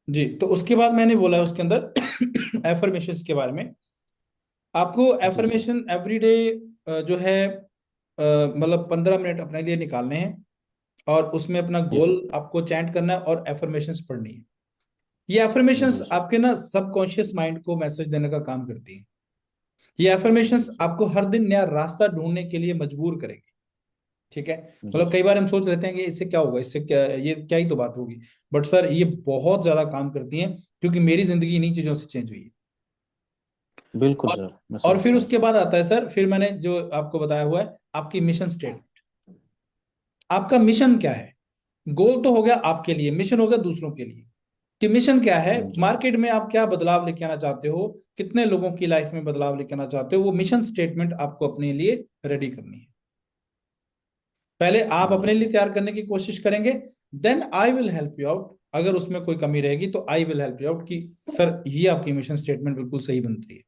जी, तो उसके बाद मैंने बोला उसके अंदर एफर्मेशंस के बारे में। आपको जी सर। एफर्मेशन एवरीडे जो है मतलब 15 मिनट अपने लिए निकालने हैं, और उसमें अपना जी गोल सर। आपको चैंट करना है और एफर्मेशंस पढ़नी है। ये एफर्मेशंस जी सर। आपके ना सबकॉन्शियस माइंड को मैसेज देने का काम करती है। ये जी एफर्मेशंस सर। आपको हर दिन नया रास्ता ढूंढने के लिए मजबूर करेगी। ठीक है। जी मतलब कई सर। बार हम सोच लेते हैं कि इससे क्या होगा, इससे क्या, ये क्या ही तो बात होगी। बट सर ये बहुत ज्यादा काम करती हैं, क्योंकि मेरी जिंदगी इन्हीं चीजों से चेंज हुई है। बिल्कुल और सर, मैं और फिर समझता हूँ। उसके बाद आता है सर, फिर मैंने जो आपको बताया हुआ है, आपकी मिशन स्टेटमेंट। आपका मिशन क्या है? गोल तो हो गया आपके लिए, मिशन हो गया दूसरों के लिए। कि मिशन क्या है, जी। मार्केट में आप क्या बदलाव लेके आना चाहते हो, कितने लोगों की लाइफ में बदलाव लेके आना चाहते हो, वो मिशन स्टेटमेंट आपको अपने लिए रेडी करनी है। पहले आप जी अपने लिए सर। तैयार करने की कोशिश करेंगे, then I will help you out. अगर उसमें कोई कमी रहेगी तो I will help you out कि सर ये आपकी मिशन स्टेटमेंट बिल्कुल सही बनती है।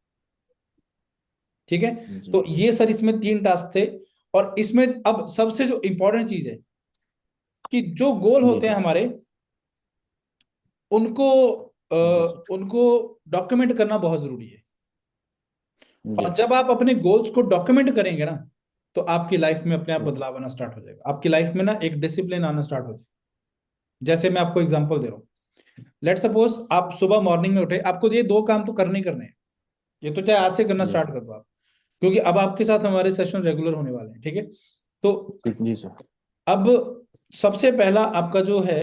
ठीक है। जी। तो ये सर इसमें 3 टास्क थे। और इसमें अब सबसे जो इंपॉर्टेंट चीज है, कि जो गोल जी होते हैं सर। हमारे, उनको जी सर। उनको डॉक्यूमेंट करना बहुत जरूरी है। जी। और जब आप अपने गोल्स को डॉक्यूमेंट करेंगे ना, तो आपकी लाइफ में अपने आप जी बदलाव आना स्टार्ट हो जाएगा, आपकी लाइफ में ना एक डिसिप्लिन आना स्टार्ट हो जाएगा। जैसे मैं आपको एग्जांपल दे रहा हूँ। लेट सपोज आप सुबह मॉर्निंग में उठे, आपको ये 2 काम तो करने ही करने हैं। ये तो चाहे आज से करना जी स्टार्ट कर दो आप, क्योंकि अब आपके साथ हमारे सेशन रेगुलर होने वाले हैं। ठीक है। तो जी सर। अब सबसे पहला आपका जो है,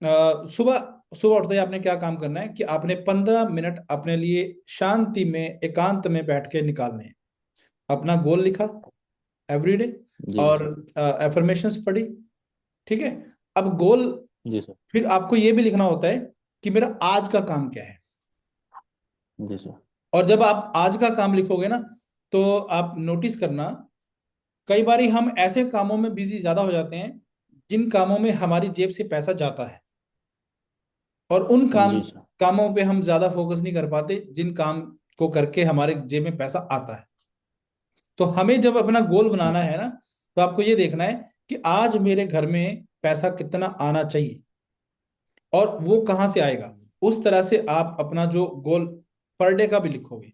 सुबह सुबह उठते ही आपने क्या काम करना है कि आपने 15 मिनट अपने लिए शांति में, एकांत में बैठ के निकालने हैं। अपना गोल लिखा एवरीडे, जी और सर। एफर्मेशंस पढ़ी। ठीक है। अब गोल, जी सर। फिर आपको ये भी लिखना होता है कि मेरा आज का काम क्या है। जी सर। और जब आप आज का काम लिखोगे ना, तो आप नोटिस करना, कई बारी हम ऐसे कामों में बिजी ज्यादा हो जाते हैं जिन कामों में हमारी जेब से पैसा जाता है, और उन जी सर। कामों पे हम ज्यादा फोकस नहीं कर पाते जिन काम को करके हमारे जेब में पैसा आता है। तो हमें जब अपना गोल बनाना है ना, तो आपको ये देखना है कि आज मेरे घर में पैसा कितना आना चाहिए, और वो कहाँ से आएगा। उस तरह से आप अपना जो गोल पर डे का भी लिखोगे।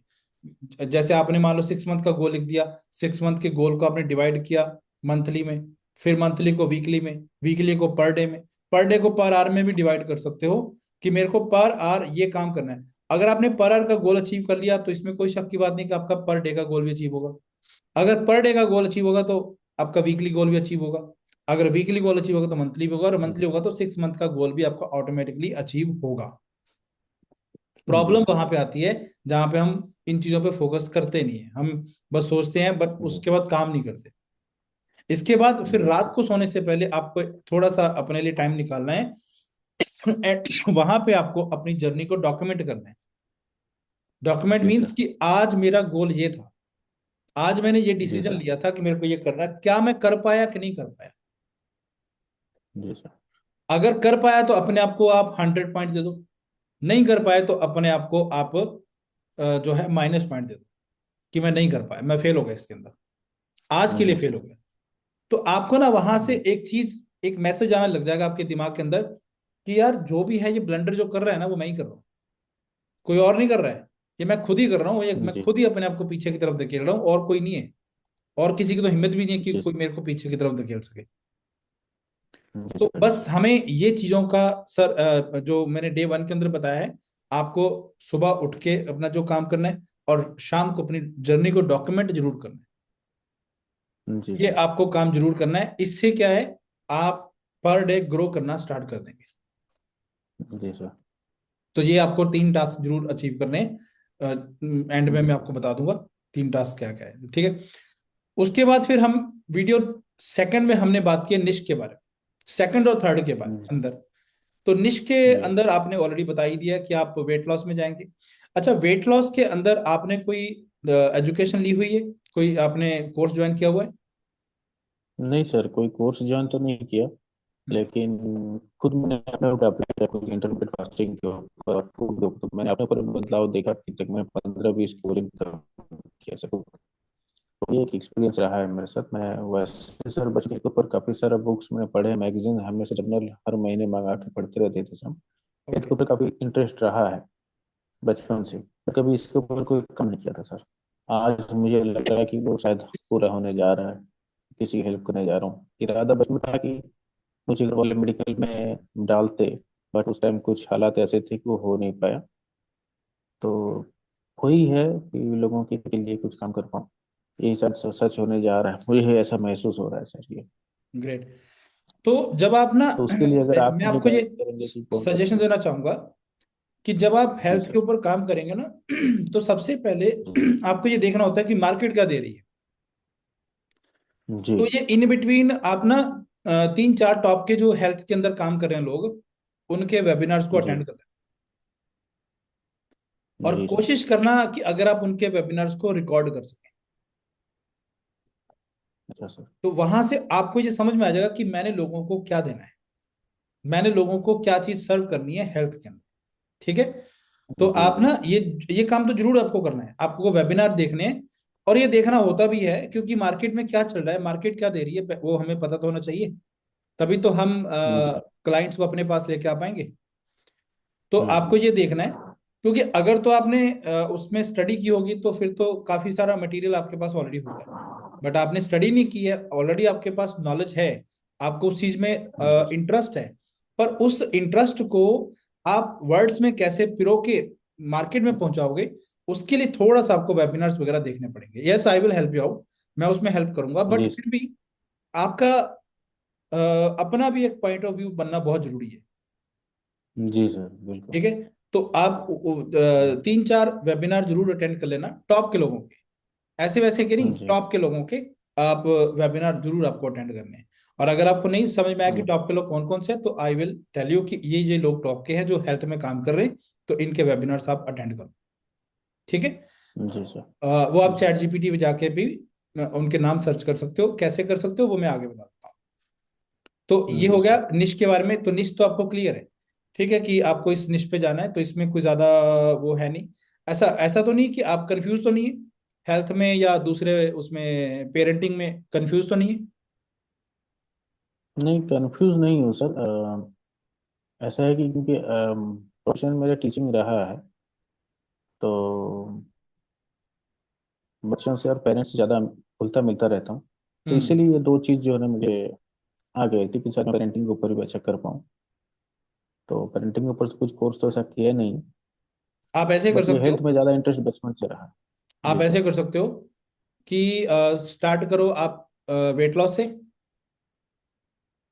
जैसे आपने मान लो 6 मंथ का गोल लिख दिया, 6 मंथ के गोल को आपने डिवाइड किया मंथली में, फिर मंथली को वीकली में, वीकली को पर डे में, पर डे को पर आवर में भी डिवाइड कर सकते हो, कि मेरे को पर आवर ये काम करना है। अगर आपने पर आवर का गोल अचीव कर लिया, तो इसमें कोई शक की बात नहीं कि आपका पर डे का गोल भी अचीव होगा। अगर पर डे का गोल अचीव होगा, तो आपका वीकली गोल भी अचीव होगा। अगर वीकली गोल अचीव होगा तो मंथली भी होगा, और मंथली जी होगा सर। तो 6 मंथ का गोल भी आपका ऑटोमेटिकली अचीव होगा। जी प्रॉब्लम सर। वहां पे आती है जहां पे हम इन चीजों पे फोकस करते नहीं है, हम बस सोचते हैं बट जी उसके बाद काम नहीं करते। इसके बाद फिर जी रात सर। को सोने से पहले आपको थोड़ा सा अपने लिए टाइम निकालना है। वहां पे आपको अपनी जर्नी को डॉक्यूमेंट करना है। डॉक्यूमेंट जी मीन्स सर। कि आज मेरा गोल ये था, आज मैंने ये जी डिसीजन सर। लिया था कि मेरे को ये करना है, क्या मैं कर पाया कि नहीं कर पाया। जी सर। अगर कर पाया तो अपने आप को आप 100 पॉइंट दे दो, नहीं कर पाए तो अपने आप को आप जो है -पॉइंट दे दो, कि मैं नहीं कर पाया, मैं फेल हो गया इसके अंदर, आज के लिए जी फेल सर। हो गया। तो आपको ना वहां से जी। एक चीज, एक मैसेज आने लग जाएगा आपके दिमाग के अंदर, कि यार जो भी है ये ब्लंडर जो कर रहा है ना, वो मैं ही कर रहा हूँ, कोई और नहीं कर रहा है। ये मैं खुद ही कर रहा हूँ, ये मैं जी। खुद ही अपने आप को पीछे की तरफ धकेल रहा हूँ, और कोई नहीं है। और किसी की तो हिम्मत भी नहीं है कि जी कोई सर। मेरे को पीछे की तरफ धकेल सके। जी तो सर। बस हमें ये चीजों का, सर जो मैंने डे 1 के अंदर बताया है, आपको सुबह उठ के अपना जो काम करना है, और शाम को अपनी जर्नी को डॉक्यूमेंट जरूर करना है। जी ये सर। आपको काम जरूर करना है, इससे क्या है, आप पर डे ग्रो करना स्टार्ट कर देंगे। जी सर। तो ये आपको 3 टास्क जरूर अचीव करने हैं। एंड में जी मैं सर। आपको बता दूंगा 3 टास्क क्या क्या है। ठीक है। उसके बाद फिर हम वीडियो सेकंड में हमने बात की निश के बारे में, सेकंड और थर्ड के बारे जी। अंदर। तो निश के जी। अंदर आपने ऑलरेडी बता ही दिया कि आप वेट लॉस में जाएंगे। अच्छा, वेट लॉस के अंदर आपने कोई एजुकेशन ली हुई है, कोई आपने कोर्स ज्वाइन किया हुआ है? नहीं सर, कोई कोर्स ज्वाइन तो नहीं किया, हम्म। लेकिन खुद मैंने अपने ऊपर अप्लाई किया कुछ इंटरमीडिएट फास्टिंग के ऊपर फूड के ऊपर, तो मैंने अपने ऊपर बदलाव देखा कि तक मैं 15-20 किलो किया सकूँ। तो ये एक एक्सपीरियंस रहा है मेरे साथ। मैं वैसे सर बचने के ऊपर काफ़ी सारा बुक्स मैंने पढ़े, मैगजीन हमेशा जर्नल हर महीने मंगा के पढ़ते रहते थे सब। Health okay. के ऊपर काफी इंटरेस्ट रहा है बचपन से, पर कभी इसके ऊपर कोई काम नहीं किया था सर। आज मुझे लग रहा है कि वो शायद पूरा होने जा रहा है, किसी की हेल्प करने जा रहा हूँ। इरादा बचपन में था कि मुझे घर वाले मेडिकल में डालते, बट उस टाइम कुछ हालात ऐसे थे कि वो हो नहीं पाया। तो वही है कि लोगों के लिए कुछ काम कर पाऊँ, यही सच सच होने जा रहा है, मुझे ऐसा महसूस हो रहा है सर ये। ग्रेट। तो जब आप ना तो उसके लिए अगर आप मैं मुझे आपको ये गाइड करेंगे कि कौन सा सजेशन चीज। देना चाहूंगा कि जब आप जी हेल्थ के सर। ऊपर काम करेंगे ना तो सबसे पहले जी। आपको ये देखना होता है कि मार्केट क्या दे रही है। जी। तो ये इन बिटवीन आप ना तीन चार टॉप के जो हेल्थ के अंदर काम कर रहे हैं लोग, उनके वेबिनार्स को जी। अटेंड कर, और जी सर। कोशिश करना कि अगर आप उनके वेबिनार्स को रिकॉर्ड कर सकें, अच्छा सर। तो वहां से आपको ये समझ में आ जाएगा कि मैंने लोगों को क्या देना है, मैंने लोगों को क्या चीज सर्व करनी है हेल्थ के अंदर। ठीक है। तो जी आप जी। ना ये काम तो जरूर आपको करना है, आपको वेबिनार देखने हैं। और ये देखना होता भी है क्योंकि मार्केट में क्या चल रहा है, मार्केट क्या दे रही है, वो हमें पता तो होना चाहिए, तभी तो हम जी। क्लाइंट्स को अपने पास लेके आ पाएंगे। तो आपको हम्म। ये देखना है, क्योंकि अगर तो आपने उसमें स्टडी की होगी तो फिर तो काफी सारा मटेरियल आपके पास ऑलरेडी होता है। बट आपने स्टडी नहीं की है, ऑलरेडी आपके पास नॉलेज है, आपको उस चीज में जी सर। इंटरेस्ट है, पर उस इंटरेस्ट को आप वर्ड्स में कैसे पिरो के मार्केट में पहुंचाओगे, उसके लिए थोड़ा सा आपको वेबिनार्स वगैरह देखने पड़ेंगे। Yes, I will help you out, मैं उसमें हेल्प करूंगा, बट जी फिर भी आपका अपना भी एक पॉइंट ऑफ व्यू बनना बहुत जरूरी है। जी सर बिल्कुल। ठीक है। तो आप तीन चार वेबिनार जरूर अटेंड कर लेना टॉप के लोगों के, ऐसे वैसे के नहीं, जी। टॉप के लोगों के। आप वेबिनार जरूर आपको अटेंड करने हैं। और अगर आपको नहीं समझ में आया कि जी। टॉप के लोग कौन कौन से हैं, तो आई विल टेल यू कि ये लोग टॉप के हैं जो हेल्थ में काम कर रहे हैं, तो इनके वेबिनार्स आप अटेंड करो। ठीक है। जी सर। वो आप जी। चैट जीपीटी पे जाके भी उनके नाम सर्च कर सकते हो, कैसे कर सकते हो वो मैं आगे बता देता हूँ। तो ये जी हो गया सर। निश के बारे में, तो निश तो आपको क्लियर है। ठीक है कि आपको इस निश पे जाना है, तो इसमें कोई ज्यादा वो है नहीं। ऐसा ऐसा तो नहीं कि आप कंफ्यूज तो नहीं है हेल्थ में या दूसरे उसमें पेरेंटिंग में कंफ्यूज तो नहीं है। नहीं कंफ्यूज नहीं हूँ सर। ऐसा है कि क्योंकि प्रोफेशन मेरा टीचिंग रहा है, तो बच्चों से और पेरेंट्स से ज़्यादा खुलता मिलता रहता हूँ। तो हम्म। इसीलिए ये दो चीज़ जो है ना मुझे आ गई थी कि सर मैं पेरेंटिंग के ऊपर भी अच्छा कर पाऊँ। तो पेरेंटिंग के ऊपर से कुछ कोर्स तो ऐसा किया नहीं, आप ऐसे कर बट ये सकते हेल्थ हो, में ज़्यादा इंटरेस्ट बचपन से रहा। आप जी ऐसे सर। कर सकते हो कि स्टार्ट करो आप वेट लॉस से।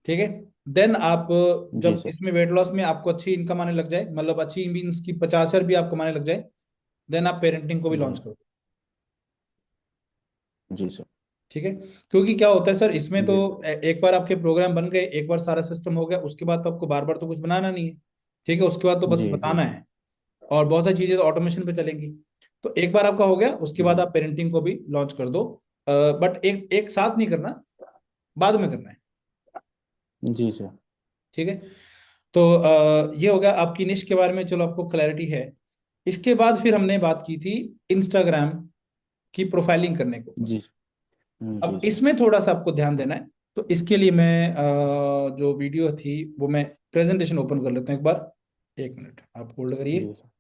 ठीक है। देन आप जी जब सर। इसमें वेट लॉस में आपको अच्छी इनकम आने लग जाए, मतलब अच्छी मीन्स की 50,000 भी आप कमाने लग जाए, देन आप पेरेंटिंग को भी लॉन्च जी। करो। जी सर। ठीक है। क्योंकि क्या होता है सर इसमें तो जी सर। एक बार आपके प्रोग्राम बन गए, एक बार सारा सिस्टम हो गया, उसके बाद तो आपको बार बार तो कुछ बनाना नहीं है। ठीक है, उसके बाद तो बस जी। जी। बताना है, और बहुत सारी चीजें ऑटोमेशन पे चलेंगी। तो एक बार आपका हो गया, उसके बाद जी। आप पेरेंटिंग को भी लॉन्च कर दो। बट एक एक साथ नहीं करना, बाद में करना है। जी सर। ठीक है। तो ये हो गया आपकी निश के बारे में, चलो आपको क्लैरिटी है। इसके बाद फिर हमने बात की थी इंस्टाग्राम की प्रोफाइलिंग करने के ऊपर। जी। जी अब सर। इसमें थोड़ा सा आपको ध्यान देना है। तो इसके लिए मैं जो वीडियो थी वो मैं प्रेजेंटेशन ओपन कर लेता हूँ एक बार। एक मिनट आप होल्ड करिए। जी सर।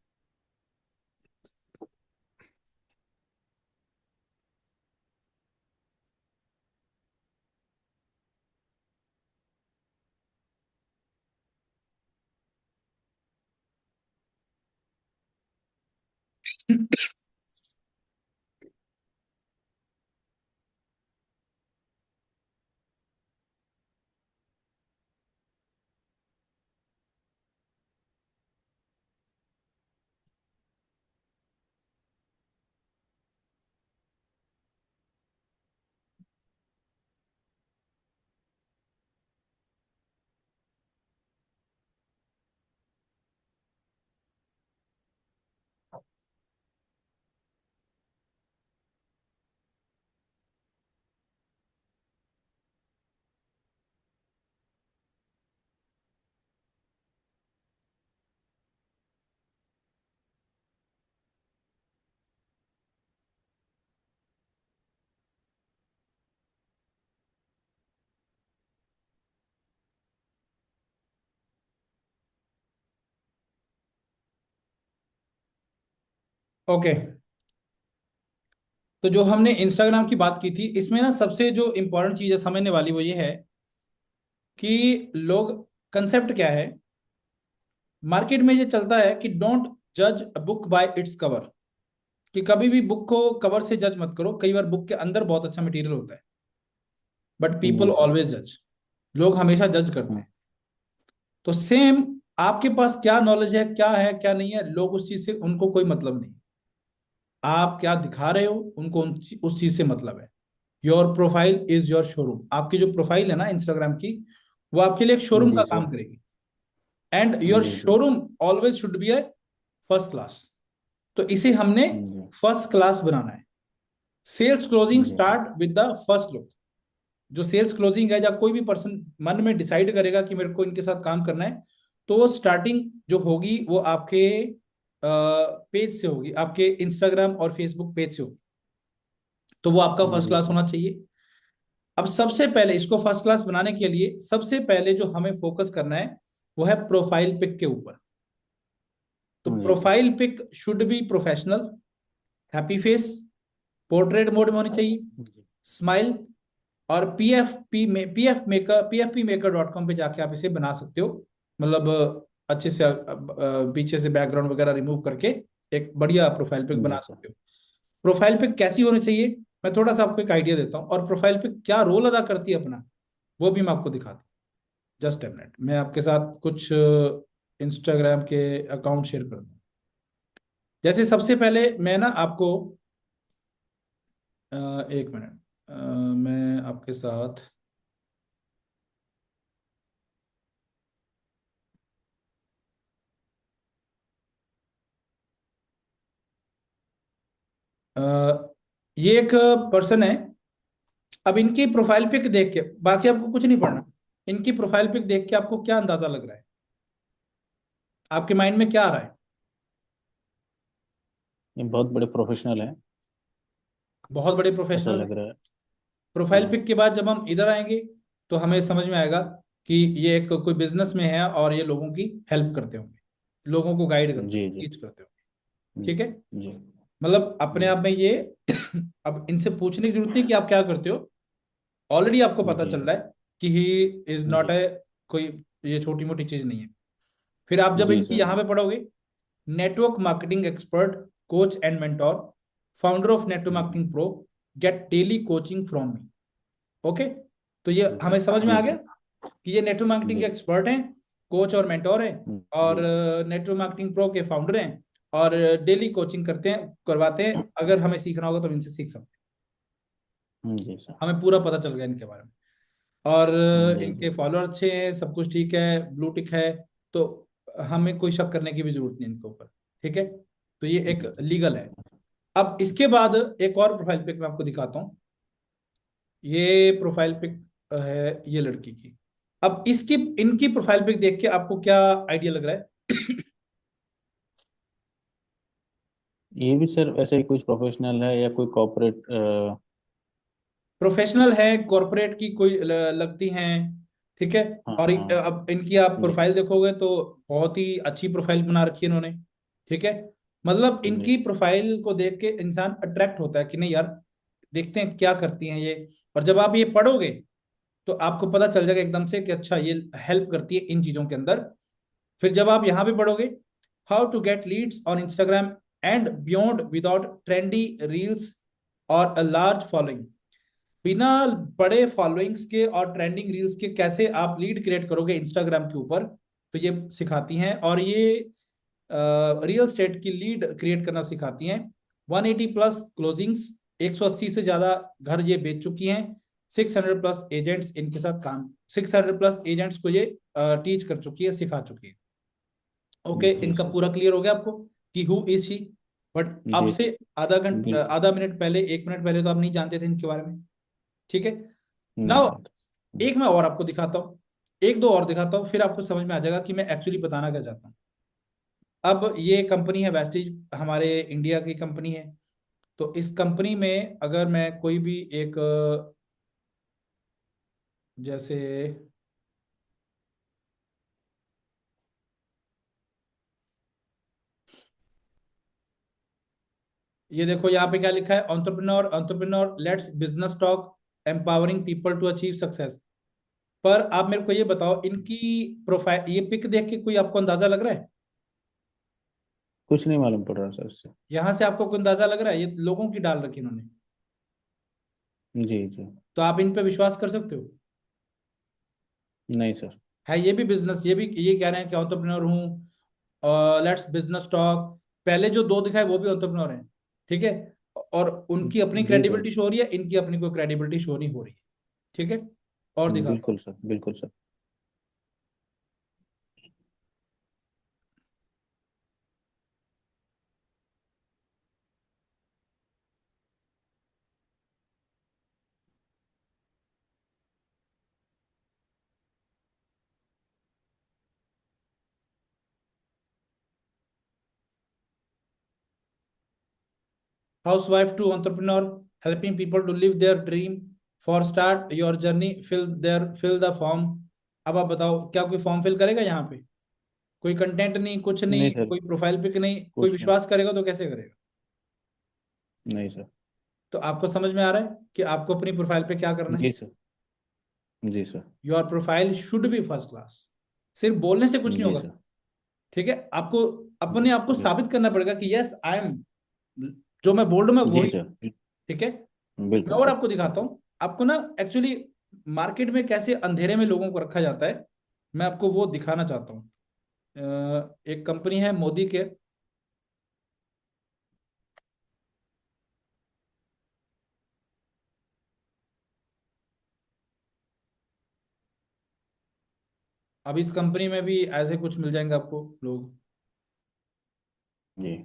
ओके, तो जो हमने इंस्टाग्राम की बात की थी, इसमें ना सबसे जो इंपॉर्टेंट चीज है समझने वाली वो ये है कि लोग, कंसेप्ट क्या है, मार्केट में ये चलता है कि डोंट जज a book by its cover, कि कभी भी बुक को कवर से जज मत करो। कई बार बुक के अंदर बहुत अच्छा मटेरियल होता है, बट पीपल जी सर। ऑलवेज जज, लोग हमेशा जज करते हम्म, हैं। तो सेम, आपके पास क्या नॉलेज है, क्या है क्या नहीं है, लोग उस चीज से, उनको कोई मतलब नहीं। आप क्या दिखा रहे हो उनको उस चीज से मतलब है। Your profile is your showroom. आपकी जो प्रोफाइल है ना इंस्टाग्राम की, वो आपके लिए एक शोरूम का जी काम सर। करेगी। एंड योर जी जी। Showroom always should be a first class. तो इसे हमने जी फर्स्ट क्लास बनाना है। सेल्स क्लोजिंग जी sir. Start with the first look. जो सेल्स क्लोजिंग है, या कोई भी पर्सन मन में डिसाइड करेगा कि मेरे को इनके साथ काम करना है, तो वो स्टार्टिंग जो होगी वो आपके पेज से होगी, आपके इंस्टाग्राम और फेसबुक पेज से होगी। तो वो आपका फर्स्ट जी क्लास सर। होना चाहिए। अब सबसे पहले इसको फर्स्ट क्लास बनाने के लिए सबसे पहले जो हमें फोकस करना है वो है प्रोफाइल पिक के ऊपर। तो जी sir. Profile pic should be professional, happy face, portrait mode में होनी चाहिए, जी स्माइल। और pfp maker.com पे जाके आप इसे बना सकते हो। मतलब अच्छे से पीछे से बैकग्राउंड वगैरह रिमूव करके एक बढ़िया प्रोफाइल पिक जी बना सर। सकते हो। प्रोफाइल पिक कैसी होनी चाहिए, मैं थोड़ा सा आपको एक आइडिया देता हूँ, और प्रोफाइल पिक क्या रोल अदा करती है अपना, वो भी मैं आपको दिखाता हूँ। जस्ट ए मिनट, मैं आपके साथ कुछ इंस्टाग्राम के अकाउंट शेयर कर दूँ। जैसे सबसे पहले मैं ना आपको एक मिनट, मैं आपके साथ अ, ये एक पर्सन है। अब इनकी प्रोफाइल पिक देख के, बाकी आपको कुछ नहीं पढ़ना, इनकी प्रोफाइल पिक देख के आपको क्या अंदाजा लग रहा है, आपके माइंड में क्या आ रहा है। ये बहुत बड़े प्रोफेशनल हैं, बहुत बड़े ऐसा प्रोफेशनल है। लग रहा है। प्रोफाइल हाँ। पिक के बाद जब हम इधर आएंगे तो हमें समझ में आएगा कि ये एक कोई बिजनेस में है और ये लोगों की हेल्प करते होंगे, लोगों को गाइड करते जी होंगे, जी। टीच करते होंगे। ठीक है, जी मतलब अपने जी। आप में ये अब इनसे पूछने की जरूरत नहीं कि आप क्या करते हो, ऑलरेडी आपको पता जी चल रहा है कि ही इज नॉट जी। ए कोई, ये छोटी मोटी चीज नहीं है। फिर आप जब जी इनकी सर। यहां पे पढ़ोगे, network marketing expert, coach and mentor, founder of network hmm, marketing pro, gate daily coaching from me. Okay, तो ये हमें समझ में आ जी गया सर। कि ये नेटवर्क मार्केटिंग के जी। एक्सपर्ट हैं, कोच और मेंटोर हैं, और जी नेटवर्क मार्केटिंग प्रो के फाउंडर हैं, और डेली कोचिंग करते हैं, करवाते हैं। अगर हमें सीखना होगा तो हम इनसे सीख सकते जी सर। हैं। हमें पूरा पता चल गया इनके बारे में, और जी इनके जी। फॉलोअर अच्छे हैं, सब कुछ ठीक है, ब्लू टिक है। तो हमें कोई शक करने की भी जरूरत नहीं इनके ऊपर। ठीक है, तो ये एक जी लीगल है। अब इसके बाद एक और प्रोफाइल पिक मैं आपको दिखाता हूँ। ये प्रोफाइल पिक है ये लड़की की। अब इसकी, इनकी प्रोफाइल पिक देख के आपको क्या आइडिया लग रहा है। ये भी सर ऐसे ही कुछ प्रोफेशनल है या कोई कॉर्पोरेट? प्रोफेशनल है, कॉरपोरेट की कोई लगती हैं। ठीक है, और हाँ। अब इनकी आप जी प्रोफाइल देखोगे तो बहुत ही अच्छी प्रोफाइल बना रखी है इन्होंने। ठीक है, मतलब जी। इनकी प्रोफाइल को देख के इंसान अट्रैक्ट होता है कि नहीं यार, देखते हैं क्या करती हैं ये। और जब आप ये पढ़ोगे तो आपको पता चल जाएगा एकदम से कि अच्छा ये हेल्प करती है इन चीजों के अंदर। फिर जब आप यहाँ पे पढ़ोगे, how to get leads on Instagram and beyond without trendy reels और अ लार्ज फॉलोइंग। बिना बड़े फॉलोइंग्स के और ट्रेंडिंग रील्स के कैसे आप लीड क्रिएट करोगे इंस्टाग्राम के ऊपर, तो ये सिखाती हैं। और ये रियल स्टेट की लीड क्रिएट करना सिखाती हैं। 180 प्लस क्लोजिंग्स, 180 से ज्यादा घर ये बेच चुकी हैं। 600 प्लस एजेंट्स इनके साथ काम, 600 प्लस एजेंट्स को ये टीच कर चुकी है, सिखा चुकी है। ओके, जी इनका सर। पूरा क्लियर हो गया आपको कि हु इज शी। बट अब जी से आधा घंटा, बिल्कुल। आधा मिनट पहले, 1 मिनट पहले तो आप नहीं जानते थे इनके बारे में। ठीक है, नहीं नाउ जानता। एक मैं और आपको दिखाता हूँ, एक दो और दिखाता हूँ, फिर आपको समझ में आ जाएगा कि मैं एक्चुअली बताना क्या चाहता हूँ। अब ये कंपनी है वेस्टीज, हमारे इंडिया की कंपनी है। तो इस कंपनी में अगर मैं कोई भी एक जैसे ये देखो यहाँ पे क्या लिखा है, entrepreneur, entrepreneur let's business talk, empowering people to achieve success. पर आप मेरे को ये बताओ, इनकी प्रोफाइल, ये पिक देख के कोई आपको अंदाजा लग रहा है? कुछ नहीं मालूम पड़ रहा सर इससे। यहां से आपको कोई अंदाजा लग रहा है? ये लोगों की डाल रखी इन्होंने। जी जी। तो आप इन पे विश्वास कर सकते हो? नहीं सर। है ये भी बिजनेस, ये भी ये कह रहे हैं कि एंटरप्रेन्योर हूँ, लेट्स बिजनेस टॉक। पहले जो दो दिखाए वो भी एंटरप्रेन्योर हैं, ठीक है। और उनकी अपनी जी सर। क्रेडिबिलिटी शो हो रही है, इनकी अपनी कोई क्रेडिबिलिटी शो नहीं हो रही है, ठीक है। और दिखाता हूँ। बिल्कुल सर, बिल्कुल sir. Housewife to entrepreneur, helping people to live their dream. For start your journey, fill the form. अब आप बताओ, क्या कोई फॉर्म फिल करेगा यहाँ पे? कोई कंटेंट नहीं, कुछ नहीं नहीं, सर, कोई प्रोफाइल पिक नहीं, कोई कुछ नहीं। विश्वास करेगा तो कैसे करेगा? नहीं सर। तो आपको समझ में आ रहा है कि आपको अपनी प्रोफाइल पे क्या करना है? जी सर। जी sir. Your profile should be first class. सिर्फ बोलने से कुछ नहीं जी होगा सर। सर, ठीक है। आपको अपने आप को जी साबित करना पड़ेगा कि यस आई एम, जो मैं बोल रहा हूँ मैं जी वही, सर। ठीक है। मैं बिल्कुल और सर। आपको दिखाता हूँ, आपको ना एक्चुअली मार्केट में कैसे अंधेरे में लोगों को रखा जाता है, मैं आपको वो दिखाना चाहता हूँ। एक कंपनी है मोदी के, अब इस कंपनी में भी ऐसे कुछ मिल जाएंगे आपको लोग। जी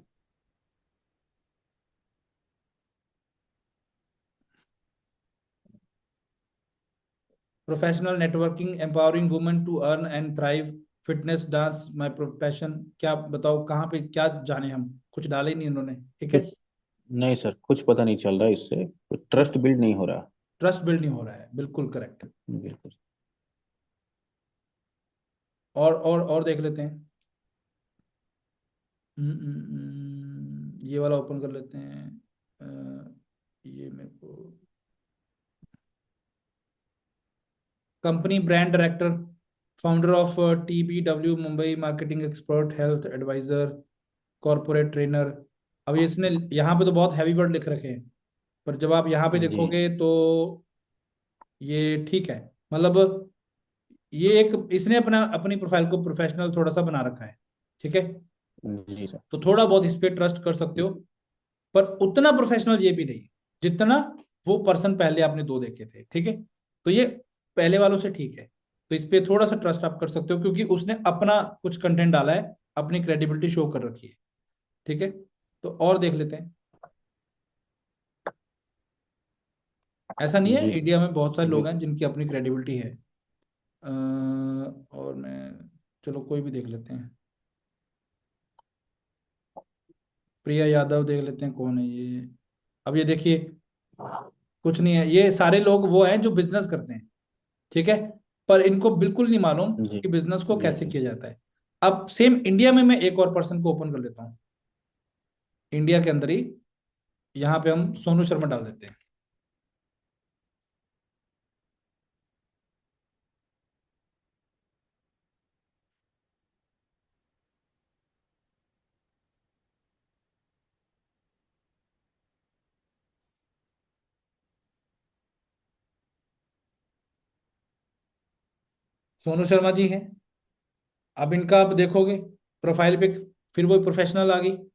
professional networking, empowering women to earn and thrive, fitness, dance my profession. क्या बताओ कहाँ पे क्या जाने हम, कुछ डाले ही नहीं इन्होंने, ठीक है। कुछ नहीं सर, कुछ पता नहीं चल रहा है इससे, ट्रस्ट कुछ बिल्ड नहीं हो रहा। ट्रस्ट बिल्ड नहीं हो रहा है, बिल्कुल करेक्ट। बिल्कुल। और देख लेते हैं। ये वाला ओपन कर लेते हैं। ये मेरे को, company brand director, founder of TBW Mumbai, marketing expert, health advisor, corporate trainer. अब ये इसने यहाँ पे तो बहुत हैवी वर्ड लिख रखे हैं, पर जब आप यहाँ पे जी देखोगे तो ये ठीक है, मतलब ये एक, इसने अपना अपनी प्रोफाइल को प्रोफेशनल थोड़ा सा बना रखा है, ठीक है। जी सर। तो थोड़ा बहुत इस पे ट्रस्ट कर सकते हो, पर उतना प्रोफेशनल ये भी नहीं जितना वो पर्सन पहले आपने दो देखे थे, ठीक है। तो ये पहले वालों से ठीक है, तो इस पे थोड़ा सा ट्रस्ट आप कर सकते हो, क्योंकि उसने अपना कुछ कंटेंट डाला है, अपनी क्रेडिबिलिटी शो कर रखी है, ठीक है। तो और देख लेते हैं। ऐसा नहीं है, जी इंडिया में बहुत सारे लोग बिल- हैं जिनकी अपनी क्रेडिबिलिटी है। और मैं, चलो कोई भी देख लेते हैं। प्रिया यादव देख लेते हैं, कौन है ये। अब ये देखिए, कुछ नहीं है, ये सारे लोग वो हैं जो बिजनेस करते हैं, ठीक है। पर इनको बिल्कुल नहीं मालूम जी कि बिजनेस को जी कैसे जी। किया जाता है। अब सेम इंडिया में मैं एक और पर्सन को ओपन कर लेता हूँ, इंडिया के अंदर ही। यहाँ पे हम सोनू शर्मा डाल देते हैं। सोनू शर्मा जी हैं। अब इनका आप देखोगे प्रोफाइल पे, फिर वो प्रोफेशनल आ गई, hmm,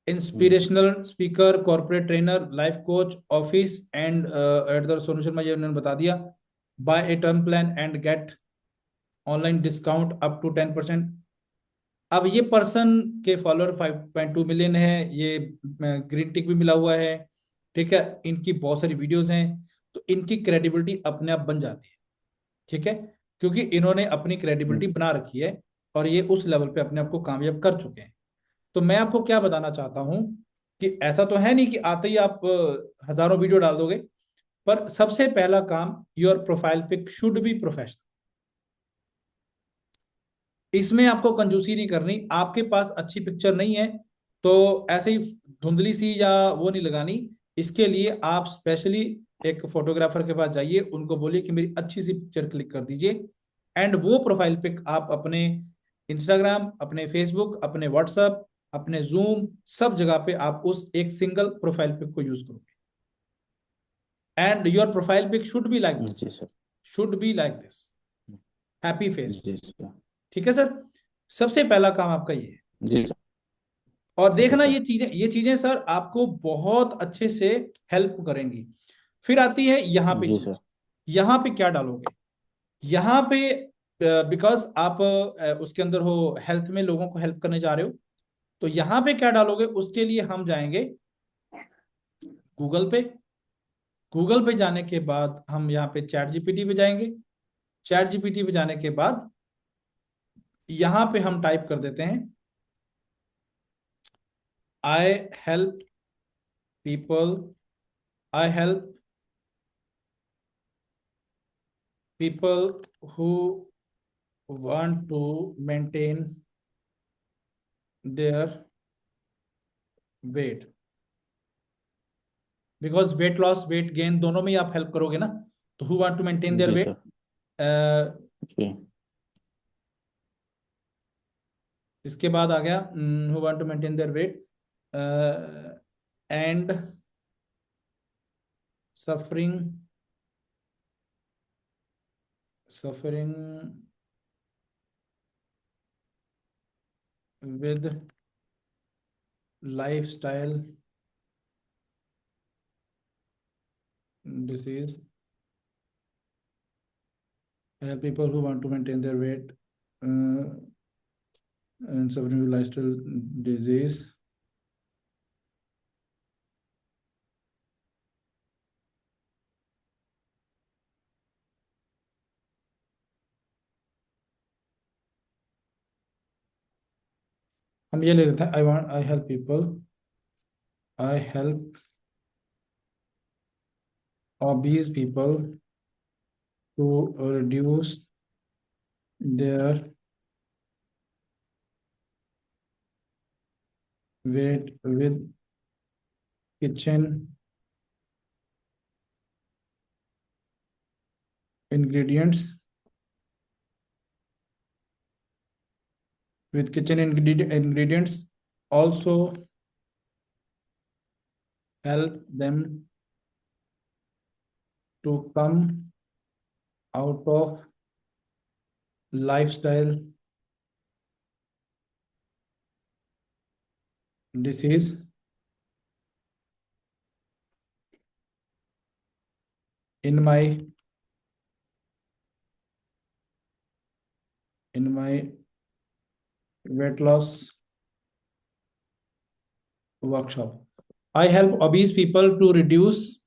inspirational speaker, corporate trainer, life coach, office and at the Sonu Sharma, ये उन्होंने बता दिया। Buy a term plan and get online discount up to 10%। अब ये पर्सन के फॉलोअर 5.2 मिलियन है, ये ग्रीन टिक भी मिला हुआ है, ठीक है। इनकी बहुत सारी वीडियोस हैं, तो इनकी क्रेडिबिलिटी अपने आप बन जाती है, ठीक है, क्योंकि इन्होंने अपनी क्रेडिबिलिटी बना रखी है, और ये उस लेवल पे अपने आप को कामयाब कर चुके हैं। तो मैं आपको क्या बताना चाहता हूं कि ऐसा तो है नहीं कि आते ही आप हजारों वीडियो डाल दोगे, पर सबसे पहला काम, your profile pic should be professional. इसमें आपको कंजूसी नहीं करनी, आपके पास अच्छी पिक्चर नहीं है, तो ऐसे ही धुंधली सी या वो नहीं लगानी। इसके लिए आप स्पेशली एक फोटोग्राफर के पास जाइए, उनको बोलिए कि मेरी अच्छी सी पिक्चर क्लिक कर दीजिए, एंड वो प्रोफाइल पिक आप अपने इंस्टाग्राम, अपने फेसबुक, अपने व्हाट्सएप, अपने जूम, सब जगह पे आप उस एक सिंगल प्रोफाइल पिक को यूज करोगे। And your profile pic should be like this, जी sir. Should be like this, happy face. जी सर। ठीक है सर, सबसे पहला काम आपका ये है। जी सर। और ओके देखना, सर। ये चीजें सर आपको बहुत अच्छे से हेल्प करेंगी। फिर आती है यहाँ पे जी चीज, सर। यहाँ पे क्या डालोगे? यहाँ पे बिकॉज आप उसके अंदर हो, हेल्थ में लोगों को हेल्प करने जा रहे हो, तो यहाँ पे क्या डालोगे? उसके लिए हम जाएंगे गूगल पे। गूगल पे जाने के बाद हम यहाँ पे चैट जीपीटी पे जाएंगे। चैट जीपीटी पे जाने के बाद यहाँ पे हम टाइप कर देते हैं, I help people, I help people who want to maintain their weight, because weight loss weight gain दोनों में ही आप हेल्प करोगे ना। तो who want to maintain their जी वेट, सर। जी। इसके बाद आ गया who want to maintain their weight and suffering, suffering with lifestyle disease, people who want to maintain their weight and suffering with lifestyle disease. हम ये ले लेते हैं, I help people, I help obese people to reduce their weight with kitchen ingredients, ingredients also help them to come out of lifestyle disease in my weight loss workshop. I help obese people to reduce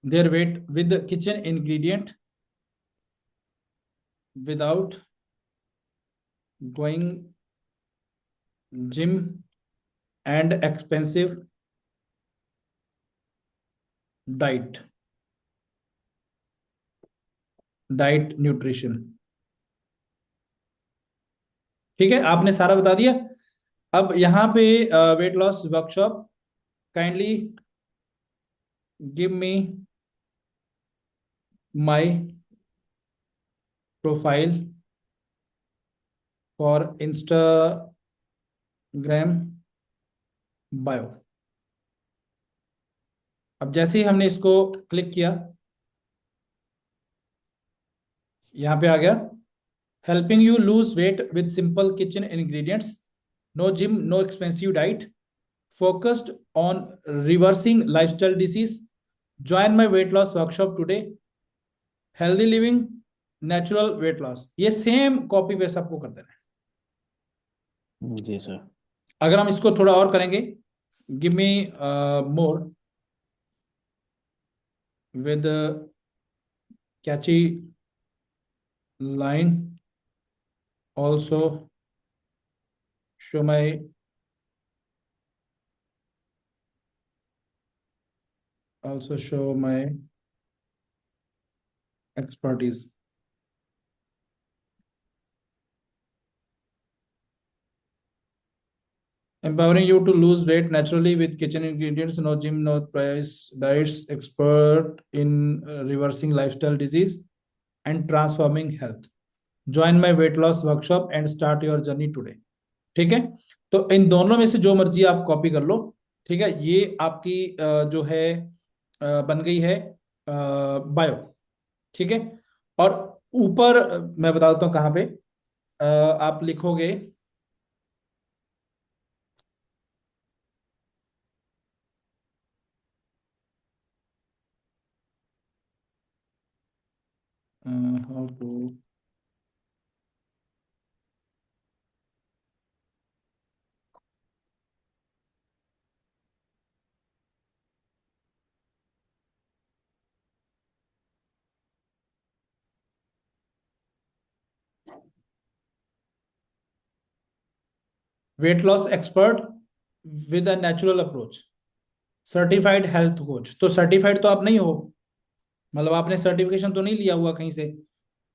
their weight with the kitchen ingredient without going gym and expensive diet, nutrition. ठीक है, आपने सारा बता दिया। अब यहाँ पे weight loss workshop, kindly give me my profile for Instagram bio. अब जैसे ही हमने इसको क्लिक किया, यहाँ पे आ गया, helping you lose weight with simple kitchen ingredients, no gym, no expensive diet, focused on reversing lifestyle disease. Join my weight loss workshop today. Healthy living, natural weight loss। ये सेम कॉपी पेस्ट आपको कर देना है। जी sir. अगर हम इसको थोड़ा और करेंगे, give me more with catchy line, also show my, also show my expertise। empowering you to lose weight naturally with kitchen ingredients, no gym, no price diets, expert in reversing lifestyle disease and transforming health. Join my weight loss workshop and start your journey today. ठीक है, तो इन दोनों में से जो मर्जी आप copy कर लो। ठीक है, ये आपकी जो है बन गई है बायो। ठीक है, और ऊपर मैं बता देता हूँ कहाँ पे आप लिखोगे। How to weight loss expert with a natural approach, certified health coach. तो सर्टिफाइड तो आप नहीं हो, मतलब आपने सर्टिफिकेशन तो नहीं लिया हुआ कहीं से,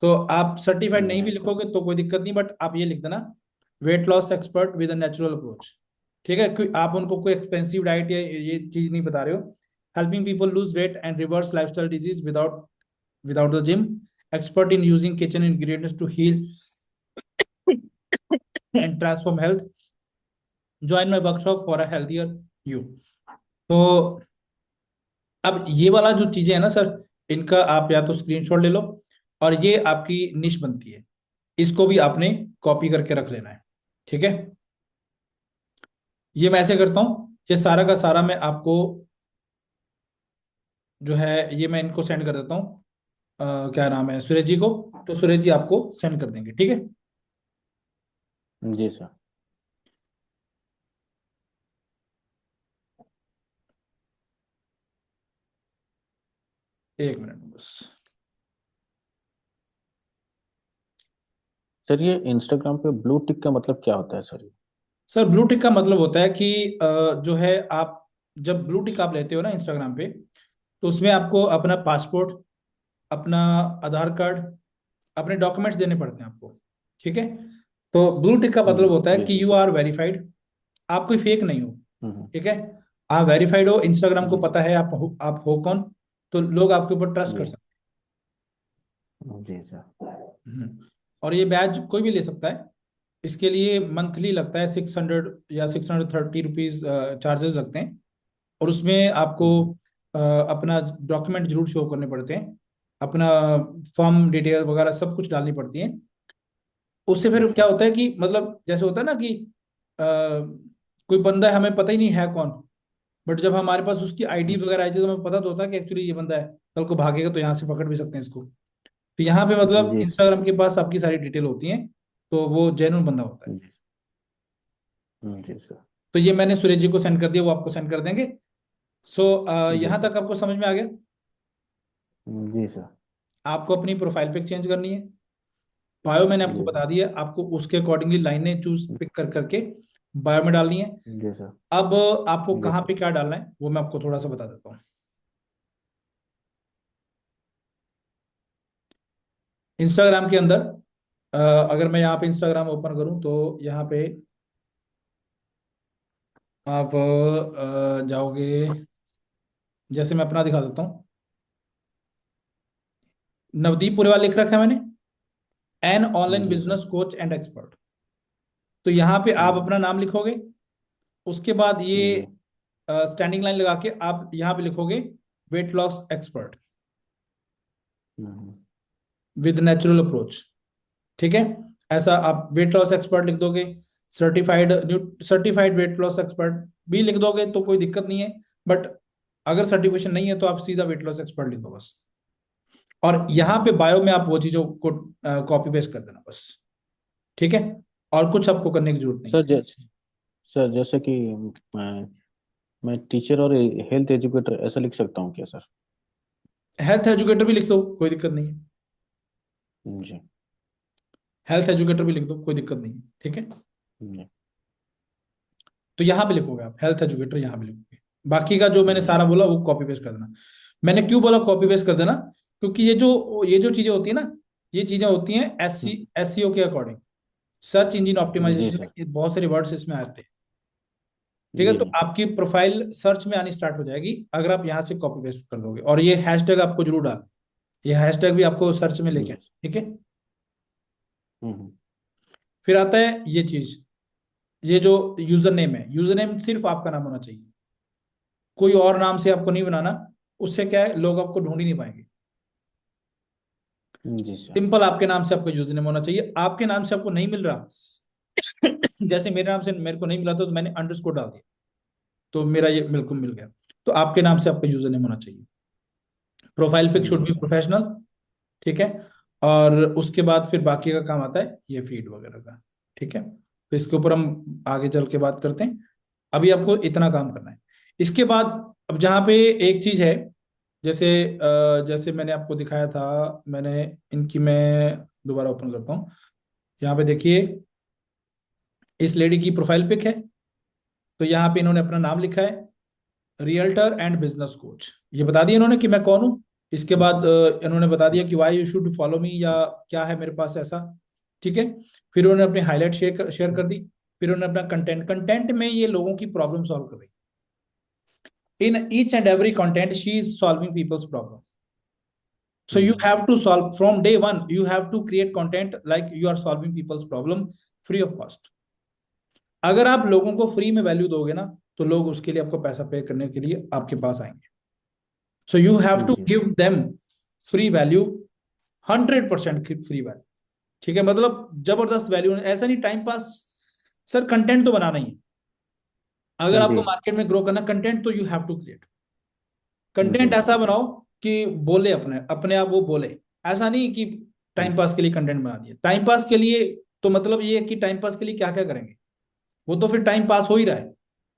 तो आप सर्टिफाइड नहीं भी नहीं सर। लिखोगे तो कोई दिक्कत नहीं, बट आप ये लिख देना wait loss expert with a natural approach. ठीक है, क्योंकि आप उनको कोई एक्सपेंसिव डाइट या ये चीज नहीं बता रहे हो। Helping people lose weight and reverse lifestyle disease without the gym, expert in using kitchen ingredients to heal and transform health, join my workshop for a healthier you. तो अब ये वाला जो चीजें है ना सर, इनका आप या तो स्क्रीनशॉट ले लो, और ये आपकी निश बनती है, इसको भी आपने कॉपी करके रख लेना है। ठीक है, ये मैं ऐसे करता हूँ, ये सारा का सारा मैं आपको जो है ये मैं इनको सेंड कर देता हूँ। क्या नाम है, सुरेश जी को। तो सुरेश जी आपको सेंड कर देंगे, ठीक है। जी सर। एक मिनट बस। सर ये इंस्टाग्राम पे ब्लू टिक का मतलब क्या होता है सर? सर ब्लू टिक का मतलब होता है कि जो है आप जब ब्लू टिक आप लेते हो ना इंस्टाग्राम पे, तो उसमें आपको अपना पासपोर्ट, अपना आधार कार्ड, अपने डॉक्यूमेंट्स देने पड़ते हैं आपको। ठीक है, तो ब्लू टिक का मतलब जी होता है जी कि सर। यू आर वेरीफाइड, आप कोई फेक नहीं हो। हम्म। ठीक है, आप वेरीफाइड हो, इंस्टाग्राम को जी पता सर। है आप हो कौन, तो लोग आपके ऊपर ट्रस्ट कर जी। सकते जी सर। हैं। और ये बैच कोई भी ले सकता है, इसके लिए मंथली लगता है 600 या 630 रुपीज चार्जेस लगते हैं। और उसमें आपको हम्म। अपना डॉक्यूमेंट जरूर शो करने पड़ते हैं, अपना फॉर्म डिटेल वगैरह सब कुछ डालनी पड़ती है। उससे फिर क्या अच्छा। होता है कि मतलब जैसे होता है ना कि कोई बंदा है, हमें पता ही नहीं है कौन, बट जब हमारे पास उसकी आईडी हम्म। वगैरह आई थी तो हमें पता तो होता है कि एक्चुअली ये बंदा है, कल को भागेगा तो यहाँ से पकड़ भी सकते हैं इसको। तो यहाँ पे मतलब जी सर। इंस्टाग्राम के पास आपकी सारी डिटेल होती है, तो वो जेन्युइन बंदा होता है। जी। जी सर। तो ये मैंने सुरेश जी को सेंड कर दिया, वो आपको सेंड कर देंगे। सो जी यहाँ सर। तक आपको समझ में आ गया। जी सर। आपको अपनी प्रोफाइल पिक चेंज करनी है, बायो मैंने आपको जी बता सर। दिया, आपको उसके अकॉर्डिंगली लाइनें चूज पिक कर करके बायो में डालनी है। जी सर। अब आपको जी कहाँ सर। पे क्या डालना है वो मैं आपको थोड़ा सा बता देता हूँ। इंस्टाग्राम के अंदर अगर मैं यहाँ पे इंस्टाग्राम ओपन करूँ तो यहाँ पे आप जाओगे, जैसे मैं अपना दिखा देता हूँ। नवदीप पुरेवाल लिख रखा है मैंने, एन ऑनलाइन जी sir. Business coach and expert. तो यहाँ पे आप हम्म। अपना नाम लिखोगे, उसके बाद ये जी। स्टैंडिंग लाइन लगा के आप यहाँ पे लिखोगे wait loss expert hmm. With natural approach. ठीक है, ऐसा आप वेट लॉस एक्सपर्ट लिख दोगे, certified certified wait loss expert भी लिख दोगे तो कोई दिक्कत नहीं है, बट अगर सर्टिफिकेशन नहीं है तो आप सीधा वेट लॉस एक्सपर्ट लिख दो बस। और यहाँ पे हम्म। बायो में आप वो चीजों को कॉपी पेस्ट कर देना बस। ठीक है, और कुछ आपको करने की जरूरत नहीं सर है। जैसे सर जैसे कि मैं मैं टीचर और हेल्थ एजुकेटर ऐसा लिख सकता हूँ क्या सर? हेल्थ एजुकेटर भी लिख दो, कोई दिक्कत नहीं है। जी। हेल्थ एजुकेटर भी लिख दो, कोई दिक्कत नहीं है। ठीक है, जी। तो यहाँ पे लिखोगे आप हेल्थ एजुकेटर, यहाँ पे लिखोगे। बाकी का जो मैंने जी। सारा बोला वो कॉपी पेस्ट कर देना। मैंने क्यों बोला कॉपी पेस्ट कर देना, क्योंकि ये जो चीजें होती है ना, ये चीजें होती हैं हम्म। एससीओ के अकॉर्डिंग, सर्च इंजन जी ऑप्टिमाइजेशन में सर। बहुत सारे वर्ड्स इसमें आते हैं। ठीक है, जी तो जी। आपकी प्रोफाइल सर्च में आनी स्टार्ट हो जाएगी अगर आप यहाँ से कॉपी पेस्ट कर दोगे। और ये हैशटैग आपको जरूर डाल, ये हैशटैग भी आपको सर्च में जी लेके आए, जी। ठीक है। हम्म। फिर आता है ये चीज, ये जो यूजर नेम है, यूजर नेम सिर्फ आपका नाम होना चाहिए, कोई और नाम से आपको नहीं बनाना। उससे क्या है, लोग आपको ढूंढ ही नहीं पाएंगे। जी सर। सिंपल आपके नाम से आपका यूजर नेम होना चाहिए। आपके नाम से आपको नहीं मिल रहा, जैसे मेरे नाम से मेरे को नहीं मिला तो मैंने अंडरस्कोर डाल दिया, तो मेरा ये बिल्कुल मिल गया। तो आपके नाम से आपका यूजर नेम होना चाहिए। प्रोफाइल पिक शुड जी बी सर। प्रोफेशनल, ठीक है। और उसके बाद फिर बाकी का काम आता है ये फीड वगैरह का, ठीक है। तो इसके ऊपर हम आगे चल के बात करते हैं। अभी आपको इतना काम करना है। इसके बाद अब जहाँ पे एक चीज है, जैसे जैसे मैंने आपको दिखाया था, मैंने इनकी मैं दोबारा ओपन करता हूँ। यहाँ पे देखिए, इस लेडी की प्रोफाइल पिक है। तो यहाँ पे इन्होंने अपना नाम लिखा है, रियल्टर एंड बिजनेस कोच, ये बता दिया इन्होंने कि मैं कौन हूँ। इसके बाद इन्होंने बता दिया कि why you should follow me, या क्या है मेरे पास ऐसा, ठीक है। फिर उन्होंने अपनी हाईलाइट शेयर कर दी। फिर उन्होंने अपना कंटेंट में ये लोगों की प्रॉब्लम सॉल्व कर रही। In each and every content she is solving peoples problem. So you hmm. have to solve from day one. You have to create content like you are solving people's problem free of cost. अगर आप लोगों को free में value दोगे ना, तो लोग उसके लिए आपको पैसा पे करने के लिए आपके पास आएंगे। सो यू हैव टू जी give them free value, 100% free value, ठीक है। मतलब जबरदस्त वैल्यू, ऐसा नहीं टाइम पास। सर कंटेंट तो बनाना ही है। अगर जी आपको मार्केट में ग्रो करना कंटेंट, तो you have to create content. जी। ऐसा बनाओ कि बोले अपने अपने आप वो बोले। ऐसा नहीं कि टाइम पास के लिए कंटेंट बना दिया। टाइम पास के लिए तो मतलब ये है कि टाइम पास के लिए क्या क्या करेंगे, वो तो फिर टाइम पास हो ही रहा है,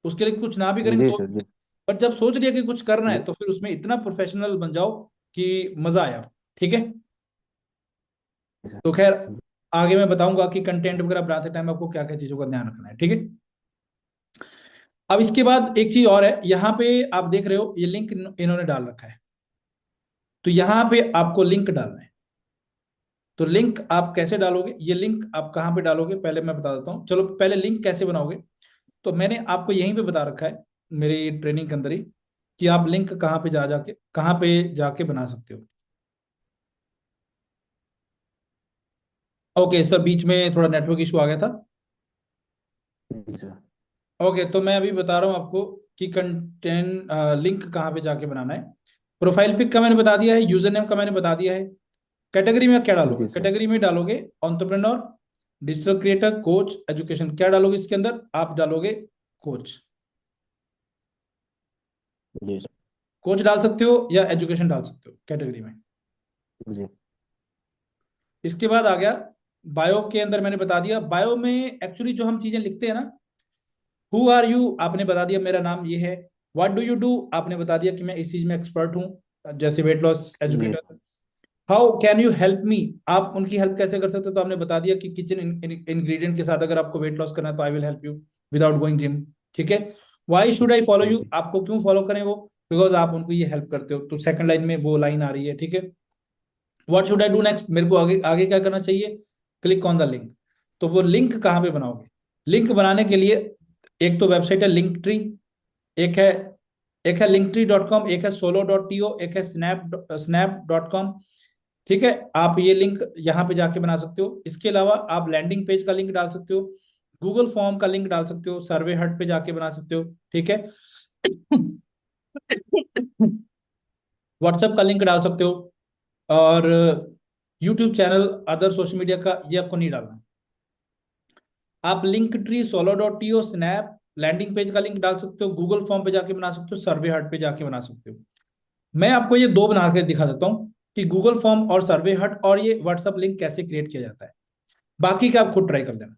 उसके लिए कुछ ना भी करेंगे जी तो। सर। जी पर जब सोच लिया कि कुछ करना है, जी तो फिर उसमें इतना प्रोफेशनल बन जाओ कि मजा आया, ठीक है। सर। तो खैर, आगे मैं बताऊंगा कि कंटेंट वगैरह बनाते टाइम आपको क्या क्या चीजों का ध्यान रखना है, ठीक है। अब इसके बाद एक चीज और है, यहाँ पे आप देख रहे हो ये लिंक इन्होंने डाल रखा है। तो यहाँ पे आपको लिंक डालना है। तो लिंक आप कैसे डालोगे, ये लिंक आप कहाँ पे डालोगे पहले मैं बता देता हूँ। चलो पहले लिंक कैसे बनाओगे, तो मैंने आपको यहीं पे बता रखा है मेरी ट्रेनिंग के अंदर ही, कि आप लिंक कहाँ पे जा जाके कहाँ पे जाके बना सकते हो। ओके सर, बीच में थोड़ा नेटवर्क इशू आ गया था। जी सर। ओके, तो मैं अभी बता रहा हूँ आपको कि कंटेंट लिंक कहाँ पे जाके बनाना है। प्रोफाइल पिक का मैंने बता दिया है, यूजर नेम का मैंने बता दिया है। कैटेगरी में क्या डालोगे, जी सर। कैटेगरी में डालोगे entrepreneur, digital creator, coach, education. क्या डालोगे इसके अंदर, आप डालोगे कोच। जी सर। कोच डाल सकते हो या एजुकेशन डाल सकते हो कैटेगरी में। जी इसके बाद आ गया बायो के अंदर, मैंने बता दिया बायो में एक्चुअली जो हम चीजें लिखते हैं ना, हु आर यू आपने बता दिया मेरा नाम ये है। व्हाट डू यू डू आपने बता दिया कि मैं इस चीज में एक्सपर्ट हूँ, जैसे वेट लॉस जी educator. How can you help me, आप उनकी हेल्प कैसे कर सकते हो, तो आपने बता दिया कि किचन इंग्रेडिएंट के साथ अगर आपको वेट लॉस करना है तो I will help you without going gym, ठीक है। Why should I follow you, जी। आपको क्यों फॉलो करें वो, बिकॉज आप उनको ये हेल्प करते हो। तो सेकंड लाइन में वो लाइन आ रही है, ठीक है। What should I do next, मेरे को आगे आगे क्या करना चाहिए, क्लिक ऑन द लिंक। तो वो लिंक कहाँ पे बनाओगे, लिंक बनाने के लिए एक तो वेबसाइट है लिंक ट्री, एक है linktree.com, एक है solo.to, एक है snap.com, ठीक है। आप ये लिंक यहाँ पे जाके बना सकते हो। इसके अलावा आप लैंडिंग पेज का लिंक डाल सकते हो, गूगल फॉर्म का लिंक डाल सकते हो, सर्वे हट पे जाके बना सकते हो, ठीक है। व्हाट्सएप का लिंक डाल सकते हो, और YouTube channel, other social media का ये आपको नहीं डालना। आप link tree, solo.to, snap, landing page का लिंक डाल सकते हो, गूगल फॉर्म पे जाके बना सकते हो, सर्वे हट पे जाके बना सकते हो। मैं आपको ये दो बना के दिखा देता हूँ कि गूगल फॉर्म और सर्वे हट और ये व्हाट्सएप लिंक कैसे क्रिएट किया जाता है। बाकी का आप खुद ट्राई कर लेना।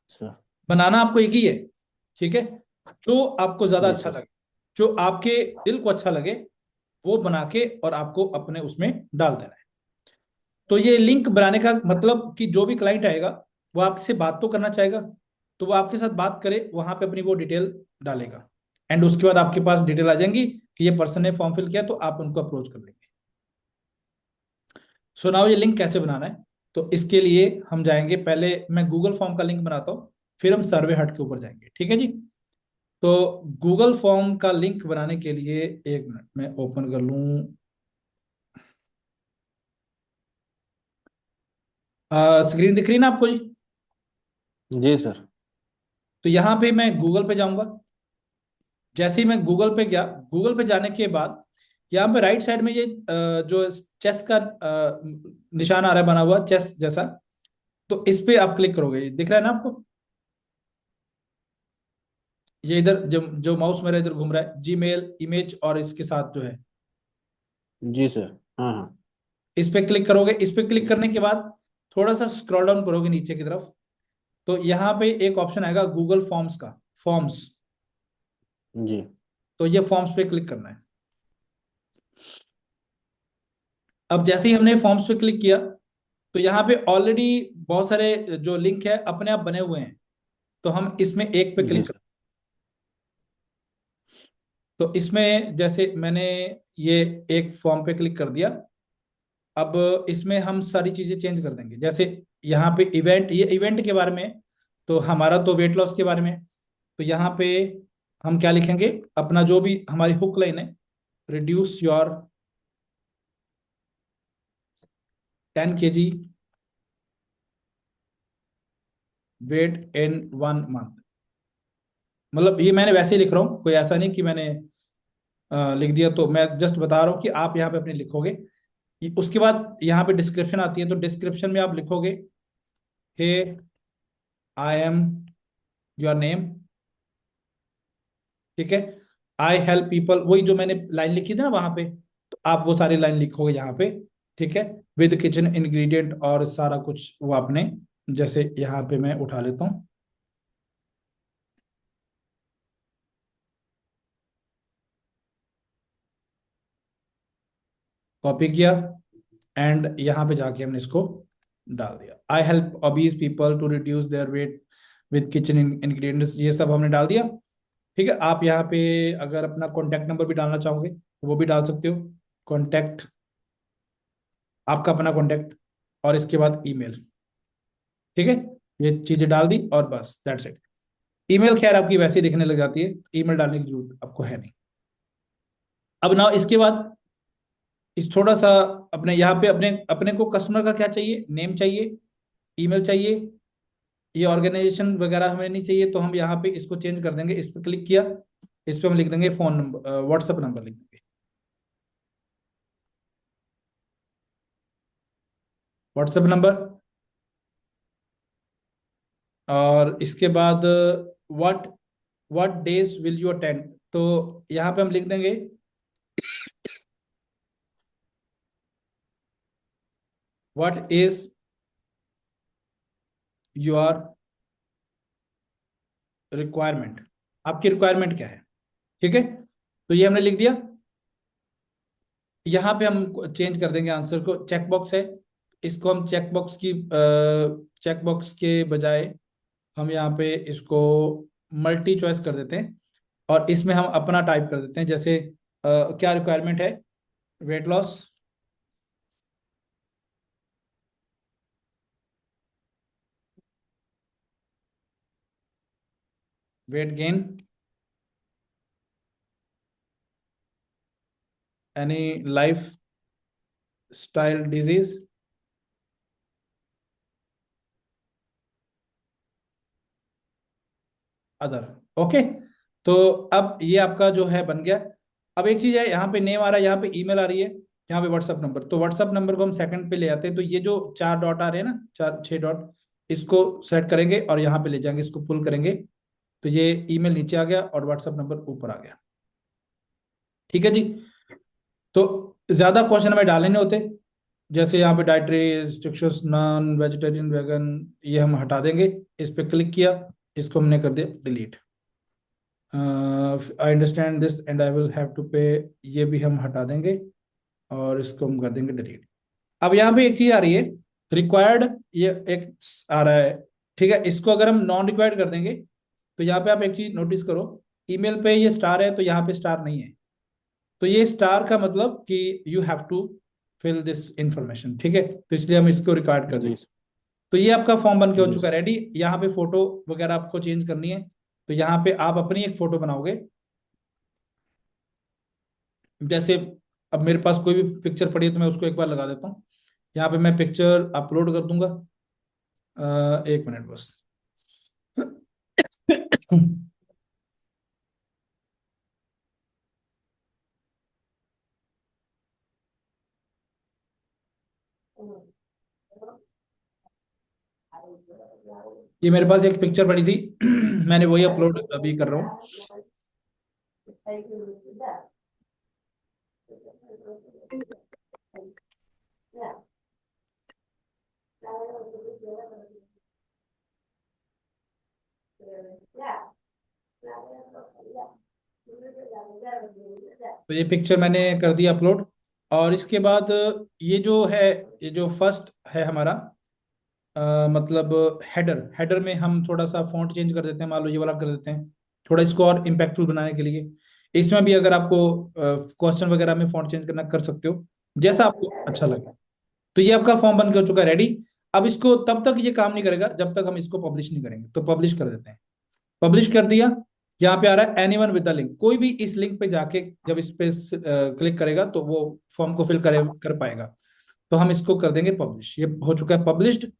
सर। बनाना आपको एक ही है, ठीक है। जो आपको ज्यादा जी अच्छा सर। लगे, जो आपके दिल को अच्छा लगे, वो बना के और आपको अपने उसमें डाल देना है। तो ये लिंक बनाने का मतलब कि जो भी क्लाइंट आएगा, वो आपसे बात तो करना चाहेगा, तो वो आपके साथ बात करे, वहां पे अपनी वो डिटेल डालेगा। एंड उसके बाद आपके पास डिटेल आ जाएंगी कि ये पर्सन ने फॉर्म फिल किया, तो आप उनको अप्रोच कर लेंगे। सो नाउ ये लिंक कैसे बनाना है, तो इसके लिए हम जाएंगे, पहले मैं गूगल फॉर्म का लिंक बनाता हूँ, फिर हम सर्वे हट के ऊपर जाएंगे, ठीक है जी। तो गूगल फॉर्म का लिंक बनाने के लिए, एक मिनट मैं ओपन कर लूं। स्क्रीन दिख रही है ना आपको जी? जी सर। तो यहाँ पे मैं गूगल पे जाऊंगा। जैसे ही मैं गूगल पे गया, गूगल पे जाने के बाद यहाँ पे राइट साइड में ये जो चेस का निशान आ रहा है बना हुआ चेस जैसा, तो इस पे आप क्लिक करोगे, दिख रहा है ना आपको? ये इधर जो जो माउस मेरा इधर घूम रहा है, जीमेल इमेज और इसके साथ जो है, जी सर। हाँ हाँ। इस पे क्लिक करोगे। इस पे क्लिक करने के बाद थोड़ा सा स्क्रॉल डाउन करोगे नीचे की तरफ, तो यहाँ पे एक ऑप्शन आएगा गूगल फॉर्म्स का, फॉर्म्स। जी तो ये फॉर्म्स पे क्लिक करना है। अब जैसे ही हमने फॉर्म्स पे क्लिक किया, तो यहाँ पे ऑलरेडी बहुत सारे जो लिंक है अपने आप बने हुए हैं। तो हम इसमें एक पे जी क्लिक कर, सर। तो इसमें जैसे मैंने ये एक फॉर्म पे क्लिक कर दिया। अब इसमें हम सारी चीजें चेंज कर देंगे। जैसे यहाँ पे इवेंट, ये इवेंट के बारे में है, तो हमारा तो वेट लॉस के बारे में है। तो यहाँ पे हम क्या लिखेंगे, अपना जो भी हमारी हुक लाइन है, reduce your 10 kg weight in 1 month. मतलब ये मैंने वैसे ही लिख रहा हूँ, कोई ऐसा नहीं कि मैंने लिख दिया। तो मैं जस्ट बता रहा हूँ कि आप यहाँ पे अपने लिखोगे। उसके बाद यहाँ पे डिस्क्रिप्शन आती है, तो डिस्क्रिप्शन में आप लिखोगे, हे आई एम योर नेम, ठीक है। आई हेल्प पीपल, वही जो मैंने लाइन लिखी थी ना वहां पे, तो आप वो सारी लाइन लिखोगे यहाँ पे, ठीक है। विद किचन इंग्रेडिएंट और सारा कुछ वो आपने, जैसे यहाँ पे मैं उठा लेता हूँ, कॉपी किया, एंड यहाँ पे जाके हमने इसको डाल दिया। I help obese people to reduce their weight with kitchen ingredients, ये सब हमने डाल दिया, ठीक है। आप यहाँ पे अगर अपना कॉन्टैक्ट नंबर भी डालना चाहोगे तो वो भी डाल सकते हो। कॉन्टैक्ट, आपका अपना कॉन्टैक्ट, और इसके बाद ईमेल, ठीक है। ये चीजें डाल दी और बस दैट्स इट। ईमेल खैर आपकी वैसे ही दिखने लग जाती है, ईमेल डालने की जरूरत आपको है नहीं। अब ना इसके बाद इस थोड़ा सा अपने यहाँ पे अपने अपने को कस्टमर का क्या चाहिए, नेम चाहिए, ईमेल चाहिए, ये ऑर्गेनाइजेशन वगैरह हमें नहीं चाहिए। तो हम यहाँ पे इसको चेंज कर देंगे। इस पर क्लिक किया, इस पे हम लिख देंगे फोन नंबर, व्हाट्सएप नंबर लिख देंगे, व्हाट्सएप नंबर। और इसके बाद what what days will you attend, तो यहाँ पे हम लिख देंगे व्हाट इज योर रिक्वायरमेंट, आपकी रिक्वायरमेंट क्या है, ठीक है। तो ये हमने लिख दिया। यहाँ पे हम चेंज कर देंगे आंसर को, चेक बॉक्स है, इसको हम चेक बॉक्स के बजाय हम यहाँ पे इसको मल्टी चॉइस कर देते हैं। और इसमें हम अपना टाइप कर देते हैं, जैसे क्या रिक्वायरमेंट है, wait loss, weight gain, any life style disease, other, okay. तो अब ये आपका जो है बन गया। अब एक चीज है, यहाँ पे नेम आ रहा है, यहाँ पे ईमेल आ रही है, यहाँ पे व्हाट्सअप नंबर। तो व्हाट्सअप नंबर को हम सेकंड पे ले आते हैं। तो ये जो 4 डॉट आ रहे हैं ना, 4 6 डॉट, इसको सेट करेंगे और यहाँ पे ले जाएंगे, इसको पुल करेंगे। तो ये ईमेल नीचे आ गया और व्हाट्सअप नंबर ऊपर आ गया, ठीक है जी। तो ज्यादा क्वेश्चन हमें डालने नहीं होते। जैसे यहाँ पे dietary restrictions, non vegetarian, vegan, ये हम हटा देंगे। इस पे क्लिक किया, इसको हमने कर दिया delete. I understand this and I will have to pay, ये भी हम हटा देंगे और इसको हम कर देंगे डिलीट। अब यहाँ पे एक चीज आ रही है, रिक्वायर्ड, ये एक आ रहा है, ठीक है। इसको अगर हम नॉन रिक्वायर्ड कर देंगे, तो यहाँ पे आप एक चीज नोटिस करो, ईमेल पे ये स्टार है तो यहाँ पे स्टार नहीं है। तो ये स्टार का मतलब कि you have to fill this information, ठीक है। तो इसलिए हम इसको रिकॉर्ड कर जी देंगे। तो ये आपका फॉर्म बन के हो जी चुका है सर। रेडी। यहाँ पे फोटो वगैरह आपको चेंज करनी है, तो यहाँ पे आप अपनी एक फोटो बनाओगे। जैसे अब मेरे पास कोई भी पिक्चर पड़ी है तो मैं उसको एक बार लगा देता हूँ। यहाँ पे मैं पिक्चर अपलोड कर दूंगा। 1 मिनट बस। ये मेरे पास एक पिक्चर पड़ी थी। मैंने वही अपलोड अभी कर रहा हूँ। तो ये पिक्चर मैंने कर दिया अपलोड। और इसके बाद ये जो है, ये जो फर्स्ट है हमारा, मतलब हेडर, हेडर में हम थोड़ा सा फॉन्ट चेंज कर देते हैं, मान लो ये वाला कर देते हैं, थोड़ा इसको और इम्पैक्टफुल बनाने के लिए। इसमें भी अगर आपको क्वेश्चन वगैरह में फॉन्ट चेंज करना कर सकते हो, जैसा आपको अच्छा लगे। तो ये आपका फॉर्म बन के हो चुका है रेडी। अब इसको तब तक ये काम नहीं करेगा जब तक हम इसको पब्लिश नहीं करेंगे, तो पब्लिश कर देते हैं। पब्लिश कर दिया। यहाँ पे आ रहा है एनीवन विद द लिंक, कोई भी इस लिंक पे जाके जब इस पे क्लिक करेगा तो वो फॉर्म को फिल कर पाएगा। तो हम इसको कर देंगे पब्लिश, ये हो चुका है पब्लिश्ड।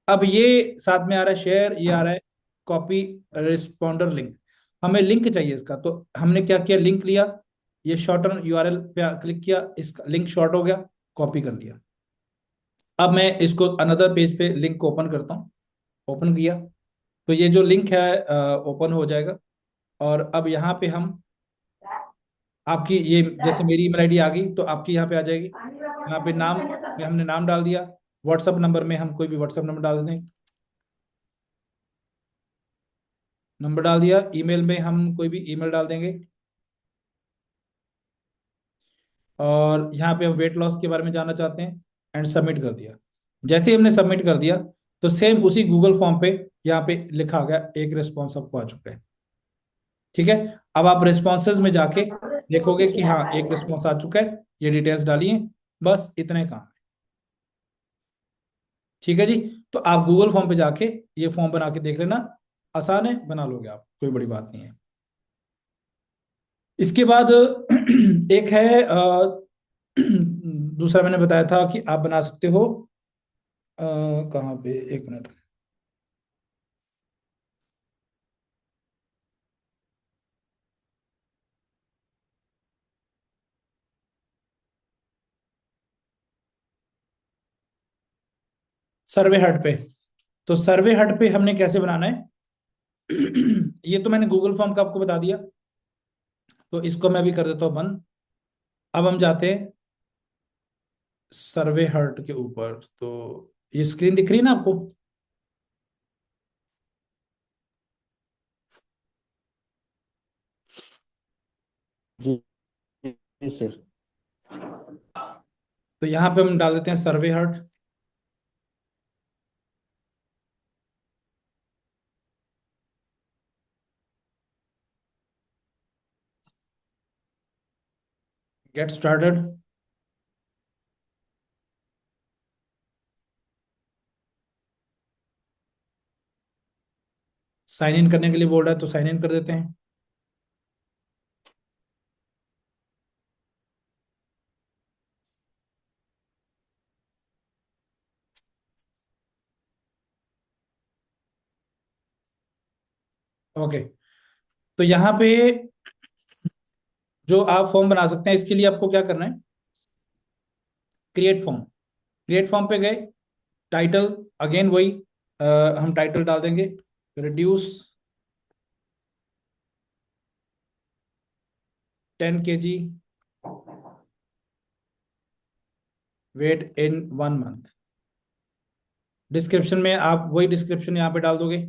अब ये साथ में आ रहा है शेयर, ये आ रहा है कॉपी रिस्पॉन्डर लिंक। हमें लिंक चाहिए इसका, तो हमने क्या किया, लिंक लिया, ये शॉर्टन यूआरएल पे क्लिक किया, इसका लिंक शॉर्ट हो गया, कॉपी कर लिया। अब मैं इसको अनदर पेज पे लिंक को ओपन करता हूँ। ओपन किया, तो ये जो लिंक है ओपन हो जाएगा। और अब यहाँ पे हम आपकी ये, जैसे मेरी ईमेल आईडी आ गई तो आपकी यहाँ पे आ जाएगी। यहाँ पे नाम में हमने नाम डाल दिया। व्हाट्सएप नंबर में हम कोई भी व्हाट्सएप नंबर डाल दें, नंबर डाल दिया। ईमेल में हम कोई भी ईमेल डाल देंगे। और यहाँ पे हम वेट लॉस के बारे में जानना चाहते हैं, एंड सबमिट कर दिया। जैसे ही हमने सबमिट कर दिया, तो सेम उसी गूगल फॉर्म पे यहाँ पे लिखा आ गया, एक रिस्पॉन्स आपको आ चुका है। ठीक है। अब आप रिस्पॉन्सेज में जाके देखोगे कि हाँ एक रिस्पॉन्स आ चुका है, ये डिटेल्स डालिए, बस इतने काम है। ठीक है जी। तो आप गूगल फॉर्म पे जाके ये फॉर्म बना के देख लेना, आसान है, बना लोगे आप, कोई बड़ी बात नहीं है। इसके बाद एक है दूसरा मैंने बताया था कि आप बना सकते हो, कहाँ पे, 1 मिनट। सर्वे हट पे। तो सर्वे हट पे हमने कैसे बनाना है, ये तो मैंने गूगल फॉर्म का आपको बता दिया, तो इसको मैं भी कर देता हूँ बंद। अब हम जाते हैं सर्वे हर्ट के ऊपर। तो ये स्क्रीन दिख रही है ना आपको। जी जी सर। तो यहाँ पे हम डाल देते हैं survey hurt. Get started. Sign in करने के लिए बोल रहा है, तो साइन इन कर देते हैं। ओके। तो यहाँ पे जो आप फॉर्म बना सकते हैं, इसके लिए आपको क्या करना है, क्रिएट फॉर्म। क्रिएट फॉर्म पे गए, टाइटल, अगेन वही, हम टाइटल डाल देंगे, reduce 10 kg weight in 1 month. Description में आप वही डिस्क्रिप्शन यहाँ पे डाल दोगे।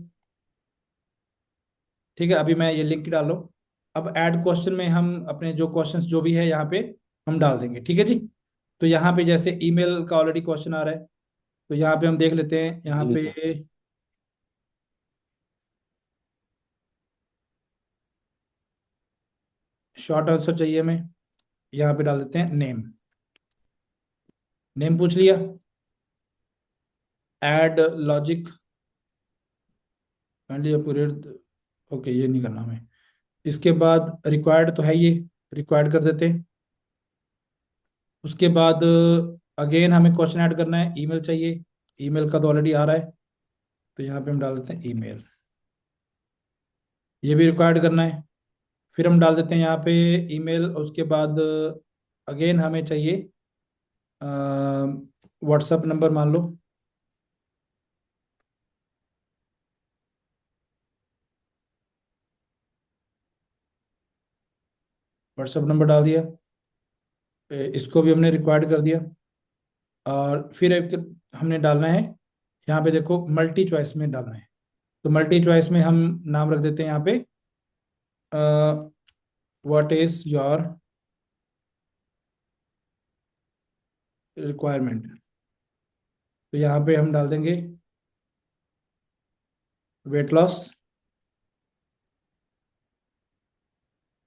ठीक है, अभी मैं ये लिंक डाल लो। अब ऐड क्वेश्चन में हम अपने जो क्वेश्चंस जो भी है यहाँ पे हम डाल देंगे। ठीक है जी। तो यहाँ पे जैसे ईमेल का ऑलरेडी क्वेश्चन आ रहा है, तो यहाँ पे हम देख लेते हैं, यहाँ जी पे सर। शॉर्ट आंसर चाहिए हमें, यहाँ पे डाल देते हैं नेम। नेम पूछ लिया। ऐड लॉजिक पीरियड, ओके ये नहीं करना हमें। इसके बाद रिक्वायर्ड तो है ये, रिक्वायर्ड कर देते हैं। उसके बाद अगेन हमें क्वेश्चन ऐड करना है, ईमेल चाहिए, ईमेल का तो ऑलरेडी आ रहा है, तो यहाँ पे हम डाल देते हैं ईमेल, ये भी रिक्वायर्ड करना है। फिर हम डाल देते हैं यहाँ पे ईमेल। उसके बाद अगेन हमें चाहिए व्हाट्सएप नंबर मान लो, व्हाट्सएप नंबर डाल दिया, इसको भी हमने रिक्वायर्ड कर दिया। और फिर एक हमने डालना है यहाँ पे, देखो मल्टी चॉइस में डालना है, तो मल्टी चॉइस में हम नाम रख देते हैं यहाँ पे व्हाट इज योर रिक्वायरमेंट। तो यहाँ पे हम डाल देंगे वेट लॉस,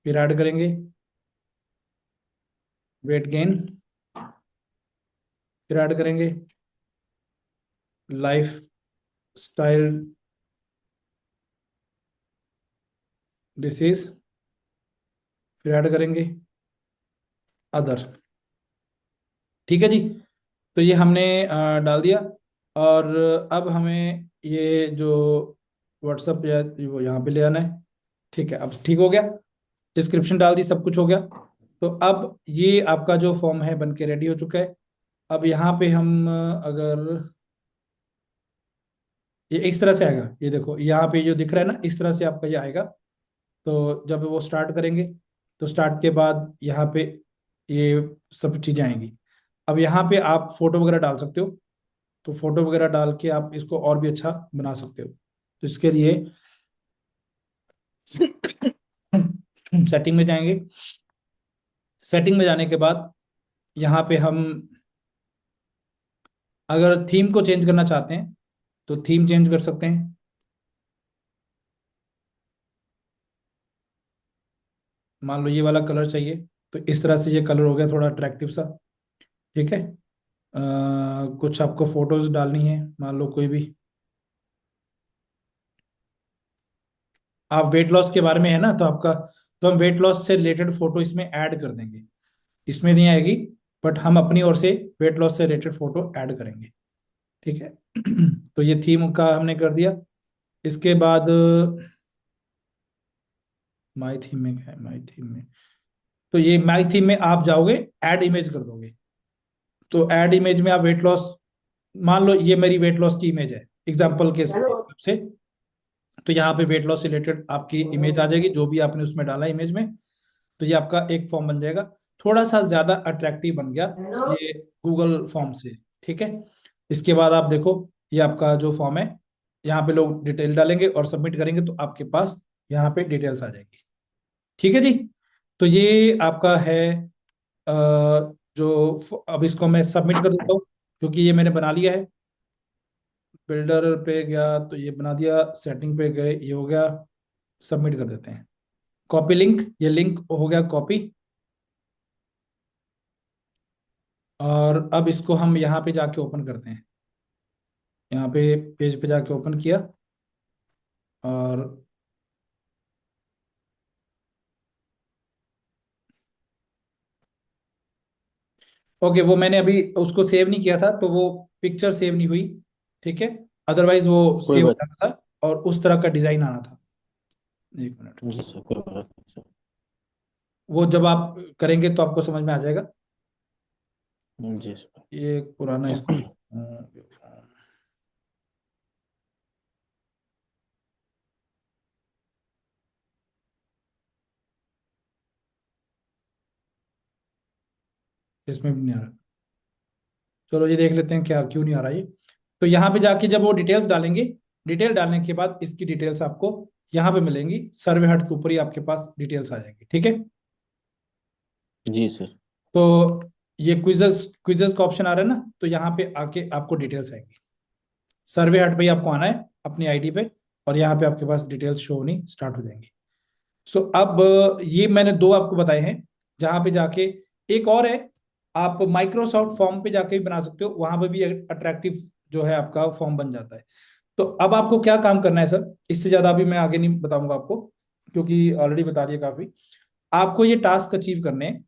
फिर ऐड करेंगे वेट गेन, फिर ऐड करेंगे लाइफ स्टाइल डिसीज, फिर ऐड करेंगे अदर। ठीक है जी, तो ये हमने डाल दिया। और अब हमें ये जो व्हाट्सअप या वो यहाँ पे ले आना है। ठीक है, अब ठीक हो गया, डिस्क्रिप्शन डाल दी, सब कुछ हो गया। तो अब ये आपका जो फॉर्म है बन के रेडी हो चुका है। अब यहाँ पे हम अगर ये इस तरह से आएगा, ये देखो यहाँ पे जो दिख रहा है ना, इस तरह से आपका ये आएगा। तो जब वो स्टार्ट करेंगे, तो स्टार्ट के बाद यहाँ पे ये सब चीज़ें आएंगी। अब यहाँ पे आप फोटो वगैरह डाल सकते हो, तो फोटो वगैरह डाल के आप इसको और भी अच्छा बना सकते हो। तो इसके लिए सेटिंग में जाएंगे, सेटिंग में जाने के बाद यहाँ पे हम अगर थीम को चेंज करना चाहते हैं तो थीम चेंज कर सकते हैं। मान लो ये वाला कलर चाहिए, तो इस तरह से ये कलर हो गया थोड़ा अट्रैक्टिव सा। ठीक है, कुछ आपको फोटोज डालनी है, मान लो कोई भी, आप वेट लॉस के बारे में है ना, तो आपका, तो हम वेट लॉस से रिलेटेड फोटो इसमें ऐड कर देंगे, इसमें नहीं आएगी, बट हम अपनी ओर से वेट लॉस से रिलेटेड फोटो ऐड करेंगे। ठीक है, तो ये थीम का हमने कर दिया। इसके बाद माई थीम में क्या है, माई थीम में, तो ये माई थीम में आप जाओगे, ऐड इमेज कर दोगे। तो ऐड इमेज में आप वेट लॉस, मान लो ये मेरी वेट लॉस की इमेज है एग्जाम्पल के हिसाब से, तो यहाँ पे वेट लॉस से रिलेटेड आपकी इमेज आ जाएगी, जो भी आपने उसमें डाला इमेज में। तो ये आपका एक फॉर्म बन जाएगा, थोड़ा सा ज्यादा अट्रैक्टिव बन गया ये गूगल फॉर्म से। ठीक है, इसके बाद आप देखो ये आपका जो फॉर्म है, यहाँ पे लोग डिटेल डालेंगे और सबमिट करेंगे, तो आपके पास यहाँ पे डिटेल्स आ जाएगी। ठीक है जी, तो ये आपका है जो, अब इसको मैं सबमिट कर देता हूँ क्योंकि ये मैंने बना लिया है। बिल्डर पे गया तो ये बना दिया, सेटिंग पे गए ये हो गया, सबमिट कर देते हैं। कॉपी लिंक, ये लिंक हो गया कॉपी। और अब इसको हम यहाँ पे जाके ओपन करते हैं, यहाँ पे पेज पे जाके ओपन किया। और ओके, वो मैंने अभी उसको सेव नहीं किया था, तो वो पिक्चर सेव नहीं हुई। ठीक है, अदरवाइज वो कोई सेव हो बात जाता था और उस तरह का डिजाइन आना था। एक मिनट, नहीं। जी सर, कोई बात नहीं सर। वो जब आप करेंगे तो आपको समझ में आ जाएगा। जी सर। ये एक पुराना इसको इसमें भी नहीं आ रहा। चलो ये देख लेते हैं क्या क्यों नहीं आ रहा ये। तो यहाँ पे जाके जब वो डिटेल्स डालेंगे, डिटेल डालने के बाद इसकी डिटेल्स आपको यहाँ पे मिलेंगी, सर्वे हट के ऊपर ही आपके पास डिटेल्स आ जाएंगी। ठीक है, जी सर। तो ये क्विजेस क्विजेस का ऑप्शन आ रहा है ना, तो यहाँ पे आके आपको डिटेल्स आएंगी। सर्वे हट पे ही आपको आना है अपनी आईडी पे, और यहाँ पे आपके पास डिटेल्स शो होनी स्टार्ट हो जाएंगी। सो अब ये मैंने दो आपको बताए हैं, जहां पे जाके एक और है, आप माइक्रोसॉफ्ट फॉर्म पे जाके भी बना सकते हो, वहां पे भी अट्रैक्टिव जो है आपका फॉर्म बन जाता है। तो अब आपको क्या काम करना है सर, इससे ज्यादा अभी मैं आगे नहीं बताऊंगा आपको, क्योंकि ऑलरेडी बता दिया काफी। आपको ये टास्क अचीव करने हैं।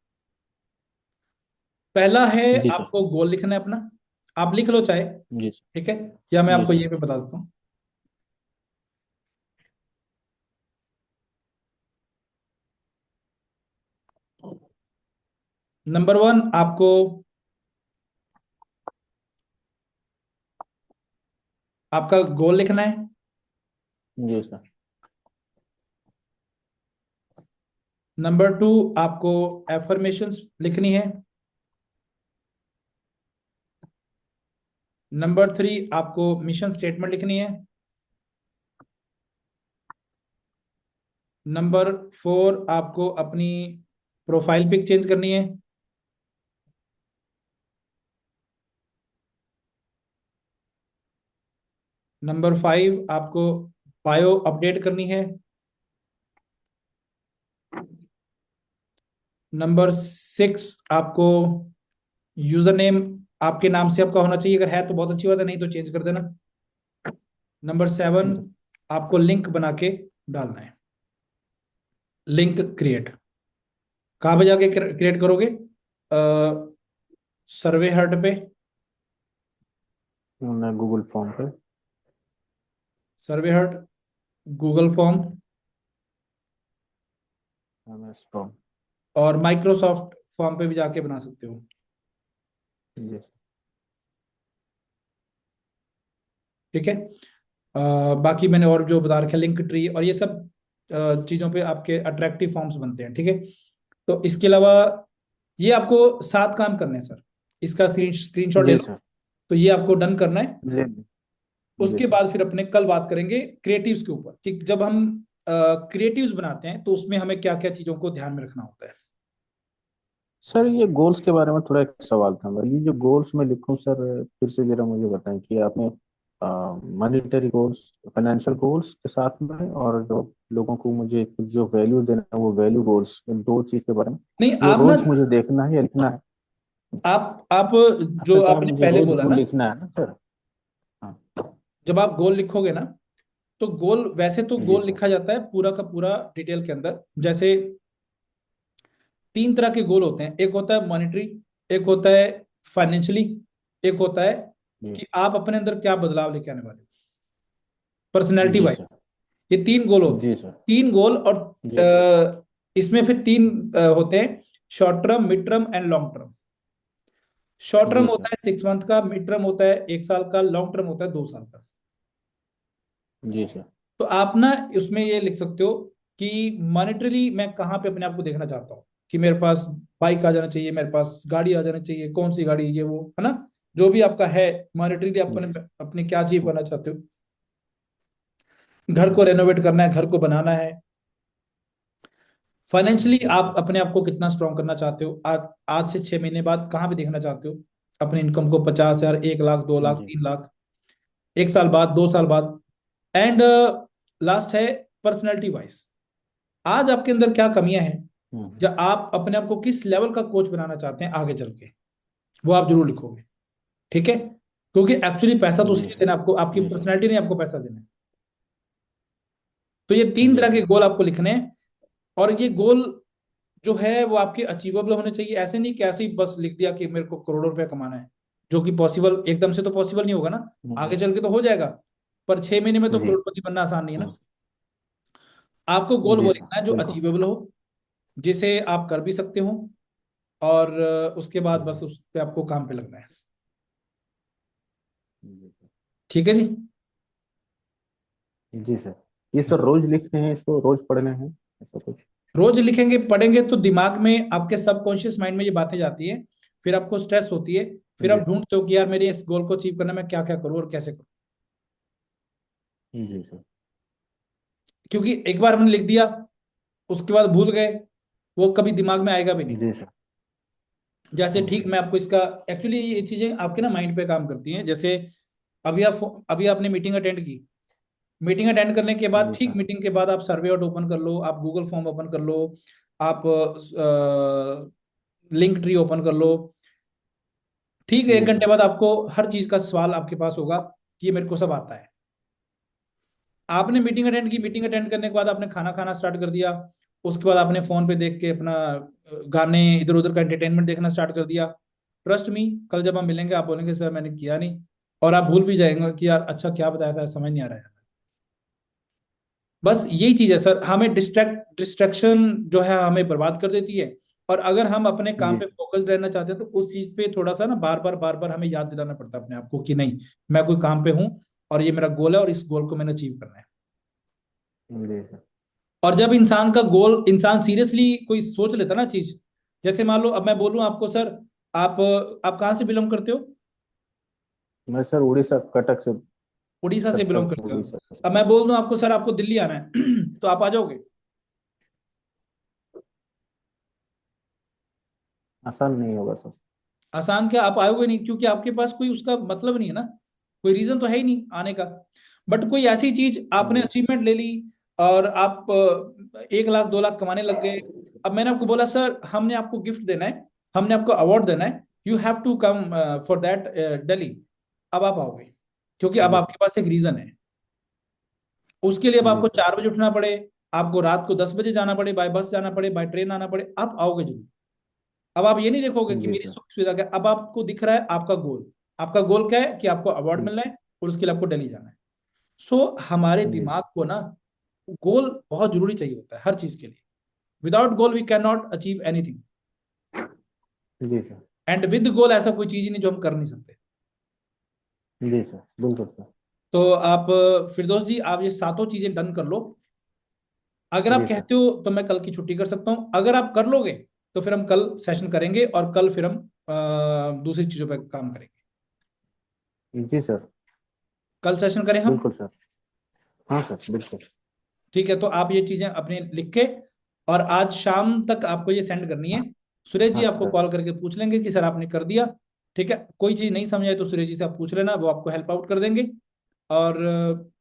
पहला है जी सर। आपको गोल लिखना है अपना, आप लिख लो चाहे, जी सर। ठीक है, या मैं जी आपको सर। ये पे बता देता हूँ। नंबर वन, आपको आपका गोल लिखना है। जी सर। नंबर टू, आपको एफर्मेशंस लिखनी है। नंबर थ्री, आपको मिशन स्टेटमेंट लिखनी है। नंबर फोर, आपको अपनी प्रोफाइल पिक चेंज करनी है। नंबर फाइव, आपको बायो अपडेट करनी है। नंबर सिक्स, आपको यूजर नेम आपके नाम से आपका होना चाहिए, अगर है तो बहुत अच्छी बात है, नहीं तो चेंज कर देना। नंबर सेवन, आपको लिंक बना के डालना है। लिंक क्रिएट कहाँ पे जाके क्रिएट करोगे? सर्वे हट पे। मैं गूगल फॉर्म पे। सर्वे हट, गूगल फॉर्म, MS फॉर्म। और माइक्रोसॉफ्ट फॉर्म पे भी जाके बना सकते हो। जी ठीक है। बाकी मैंने और जो बता रखा है, लिंक ट्री और ये सब चीजों पे आपके अट्रैक्टिव फॉर्म्स बनते हैं, ठीक है। तो इसके अलावा ये आपको 7 काम करने हैं सर, इसका स्क्रीनशॉट ले जी लो। सर। तो ये आपको डन करना है। जी जी उसके सर। बाद फिर अपने कल बात करेंगे क्रिएटिव्स के ऊपर, कि जब हम क्रिएटिव्स बनाते हैं तो उसमें हमें क्या क्या चीजों को ध्यान में रखना होता है। सर ये गोल्स के बारे में थोड़ा एक सवाल था मेरा, ये जो गोल्स में लिखूं सर, फिर से जरा मुझे बताएं कि आपने मॉनेटरी गोल्स, फाइनेंशियल गोल्स के साथ में, और जो लोगों को मुझे कुछ जो वैल्यू देना है वो वैल्यू गोल्स, इन दो चीज के बारे में नहीं, जो आप ना, रोज मुझे देखना है या लिखना है। आप आपने जो कहा आपने मुझे पहले रोज बोला गोल ना, लिखना है ना सर। हाँ। जब आप गोल लिखोगे ना, तो गोल वैसे तो जी गोल सर। लिखा जाता है पूरा का पूरा डिटेल के अंदर। जैसे 3 तरह के गोल होते हैं, एक होता है मॉनेटरी, एक होता है फाइनेंशियली, एक होता है जी। कि आप अपने अंदर क्या बदलाव लेके आने वाले, पर्सनैलिटी जी सर। वाइज। ये 3 गोल होते हैं। जी सर। 3 गोल, और जी सर। इसमें फिर 3 होते हैं, short term, mid term and long term. Short term जी होता सर। है 6 मंथ का, मिड टर्म होता है 1 साल का, लॉन्ग टर्म होता है 2 साल का। जी सर। तो आप ना उसमें ये लिख सकते हो कि मॉनेटरी मैं कहाँ पे अपने आप को देखना चाहता हूँ, कि मेरे पास बाइक आ जाना चाहिए, मेरे पास गाड़ी आ जाना चाहिए, कौन सी गाड़ी, ये वो है ना, जो भी आपका है मॉनेटरी, आप अपने अपने क्या अचीव करना चाहते हो। घर को रेनोवेट करना है, घर को बनाना है। फाइनेंशियली जी आप सर। अपने आप को कितना स्ट्रॉन्ग करना चाहते हो, आज से 6 महीने बाद कहाँ पे देखना चाहते हो अपनी इनकम को, 50,000, 1 लाख, 2 लाख, जी। 3 लाख, 1 साल बाद, 2 साल बाद। एंड लास्ट है पर्सनैलिटी वाइज, आज आपके अंदर क्या कमियां हैं, हम्म। या आप अपने आप को किस लेवल का कोच बनाना चाहते हैं आगे चल के, वो आप जरूर लिखोगे। ठीक है, क्योंकि एक्चुअली पैसा तो उसी जी ने सर। देना आपको, आपकी जी सर। पर्सनैलिटी ने आपको पैसा देना है। तो ये 3 तरह जी के सर। गोल आपको लिखने हैं। और ये गोल जो है वो आपके अचीवेबल होने चाहिए, ऐसे नहीं कि ऐसे ही बस लिख दिया कि मेरे को करोड़ों रुपया कमाना है, जो कि पॉसिबल एकदम से तो पॉसिबल नहीं होगा ना। आगे हम्म। चल के तो हो जाएगा, पर 6 महीने में तो जी। करोड़पति बनना आसान नहीं है ना। हम्म। आपको गोल जी वो सर। लिखना है जो बिल्कुल। अचीवेबल हो, जिसे आप कर भी सकते हो, और उसके बाद बस हम्म। उस पे आपको काम पे लगना है। जी सर। ठीक है जी। जी सर। ये सर रोज लिखते हैं, इसको रोज पढ़ने हैं, ऐसा कुछ? रोज लिखेंगे, पढ़ेंगे तो दिमाग में आपके सबकॉन्शियस माइंड में ये बातें जाती है, फिर आपको स्ट्रेस होती है, फिर जी आप सर। ढूंढते हो कि यार मेरे इस गोल को अचीव करने में क्या क्या करूँ और कैसे करूँ। जी सर। क्योंकि एक बार हमने लिख दिया, उसके बाद भूल गए, वो कभी दिमाग में आएगा भी नहीं। जी सर। जैसे ठीक, हम्म। मैं आपको इसका, एक्चुअली ये चीजें आपके ना माइंड पे काम करती हैं। जैसे अभी आपने मीटिंग अटेंड की, मीटिंग अटेंड करने के बाद, जी ठीक सर। मीटिंग के बाद आप सर्वे आउट ओपन कर लो, आप गूगल फॉर्म ओपन कर लो, आप लिंक ट्री ओपन कर लो, ठीक है, एक जी घंटे सर। बाद आपको हर चीज का सवाल आपके पास होगा कि ये मेरे को सब आता है। आपने मीटिंग अटेंड की, मीटिंग अटेंड करने के बाद आपने खाना खाना स्टार्ट कर दिया। उसके बाद आपने फोन पे देख के अपना गाने इधर उधर का एंटरटेनमेंट देखना स्टार्ट कर दिया। ट्रस्ट मी, कल जब हम मिलेंगे आप बोलेंगे सर मैंने किया नहीं। और आप भूल भी जाएंगे कि यार अच्छा क्या बताया था, समझ नहीं आ रहा है। बस यही चीज है सर, हमें डिस्ट्रैक्शन जो है हमें बर्बाद कर देती है। और अगर हम अपने काम जी पे फोकस्ड रहना चाहते हैं तो उस चीज पे थोड़ा सा ना बार बार हमें याद दिलाना पड़ता है अपने आप को कि नहीं, मैं कोई काम पे हूँ और ये मेरा गोल है और इस गोल को मैंने अचीव करना है। जी सर। और जब इंसान का गोल, इंसान सीरियसली कोई सोच लेता ना चीज, जैसे मान लो अब मैं बोलूं आपको सर, आप आप कहाँ से बिलोंग करते हो? मैं सर उड़ीसा, कटक से। उड़ीसा से बिलोंग कटक करते हो। उड़ीसा से। अब मैं बोल दूं आपको सर आपको दिल्ली आना है तो आप आ जाओगे? आसान नहीं होगा सर। आसान क्या, आप आओगे नहीं क्योंकि आपके पास कोई उसका मतलब नहीं है ना, कोई रीजन तो है ही नहीं आने का। बट कोई ऐसी चीज आपने जी अचीवमेंट ले ली और आप 1 लाख 2 लाख कमाने लग गए। अब मैंने आपको बोला सर हमने आपको गिफ्ट देना है, हमने आपको अवार्ड देना है, you have to come for that Delhi. अब आप आओगे क्योंकि अब जी आपके पास एक रीजन है। उसके लिए अब जी आपको सर। 4 बजे उठना पड़े, आपको रात को 10 बजे जाना पड़े, बाय बस जाना पड़े, बाय ट्रेन आना पड़े, आप आओगे जरूर। अब आप ये नहीं देखोगे कि जी मेरी सर। सुख सुविधा क्या, अब आपको दिख रहा है आपका गोल। आपका गोल क्या है कि आपको अवार्ड मिलना है और उसके लिए आपको दिल्ली जाना है। सो हमारे जी दिमाग को ना गोल बहुत जरूरी चाहिए होता है हर चीज के लिए। Without goal we can not achieve anything. जी सर। एंड विद गोल ऐसा कोई चीज ही नहीं जो हम कर नहीं सकते। जी सर, बिल्कुल सर। तो आप फिरदौस जी आप ये सातों चीजें डन कर लो। अगर आप जी सर। कहते हो तो मैं कल की छुट्टी कर सकता हूँ, अगर आप कर लोगे तो फिर हम कल सेशन करेंगे और कल फिर हम दूसरी चीजों पर काम करेंगे। जी सर, कल सेशन करें हम? बिल्कुल सर। हाँ सर, बिल्कुल। ठीक है, तो आप ये चीजें अपने लिख के और आज शाम तक आपको ये सेंड करनी है। सुरेश जी हाँ आपको सर। कॉल करके पूछ लेंगे कि सर आपने कर दिया। ठीक है, कोई चीज नहीं समझ आए तो सुरेश जी से आप पूछ लेना, वो आपको हेल्प आउट कर देंगे। और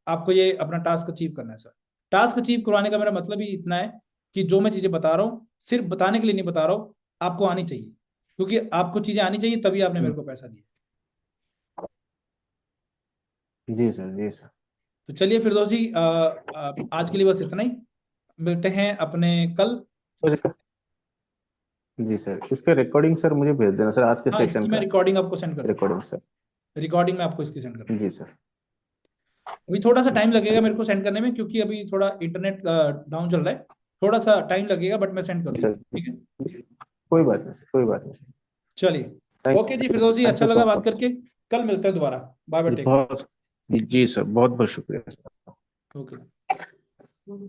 आपको ये अपना टास्क अचीव करना है सर। टास्क अचीव करवाने का मेरा मतलब ही इतना है कि जो मैं चीजें बता रहा हूँ सिर्फ बताने के लिए नहीं बता रहा हूँ, आपको आनी चाहिए। क्योंकि आपको चीजें आनी चाहिए तभी आपने मेरे को पैसा दिया। जी सर। जी सर। तो चलिए फिरदौस जी आज के लिए बस इतना ही। मिलते हैं अपने कल। सर इसका, जी सर, इसका रिकॉर्डिंग सर मुझे भेज देना सर, आज के हाँ सेशन इसकी मैं का रिकॉर्डिंग आपको सेंड कर दूंगा। Recording sir. रिकॉर्डिंग में आपको इसकी सेंड कर दूंगा। जी सर। अभी थोड़ा सा टाइम लगेगा जी मेरे को सेंड करने में क्योंकि अभी थोड़ा इंटरनेट डाउन चल रहा है। थोड़ा सा टाइम लगेगा बट मैं सेंड कर दूंगा, सर। ठीक है। कोई बात नहीं सर, कोई बात नहीं सर। चलिए। थैंक ओके जी यू फिरदौस सर, जी, थैंक अच्छा यू लगा सो बात मच। करके। कल मिलते हैं दोबारा। बाय बाय, जी टेक बहुत, जी सर, बहुत बहुत शुक्रिया सर। केयर। ओके।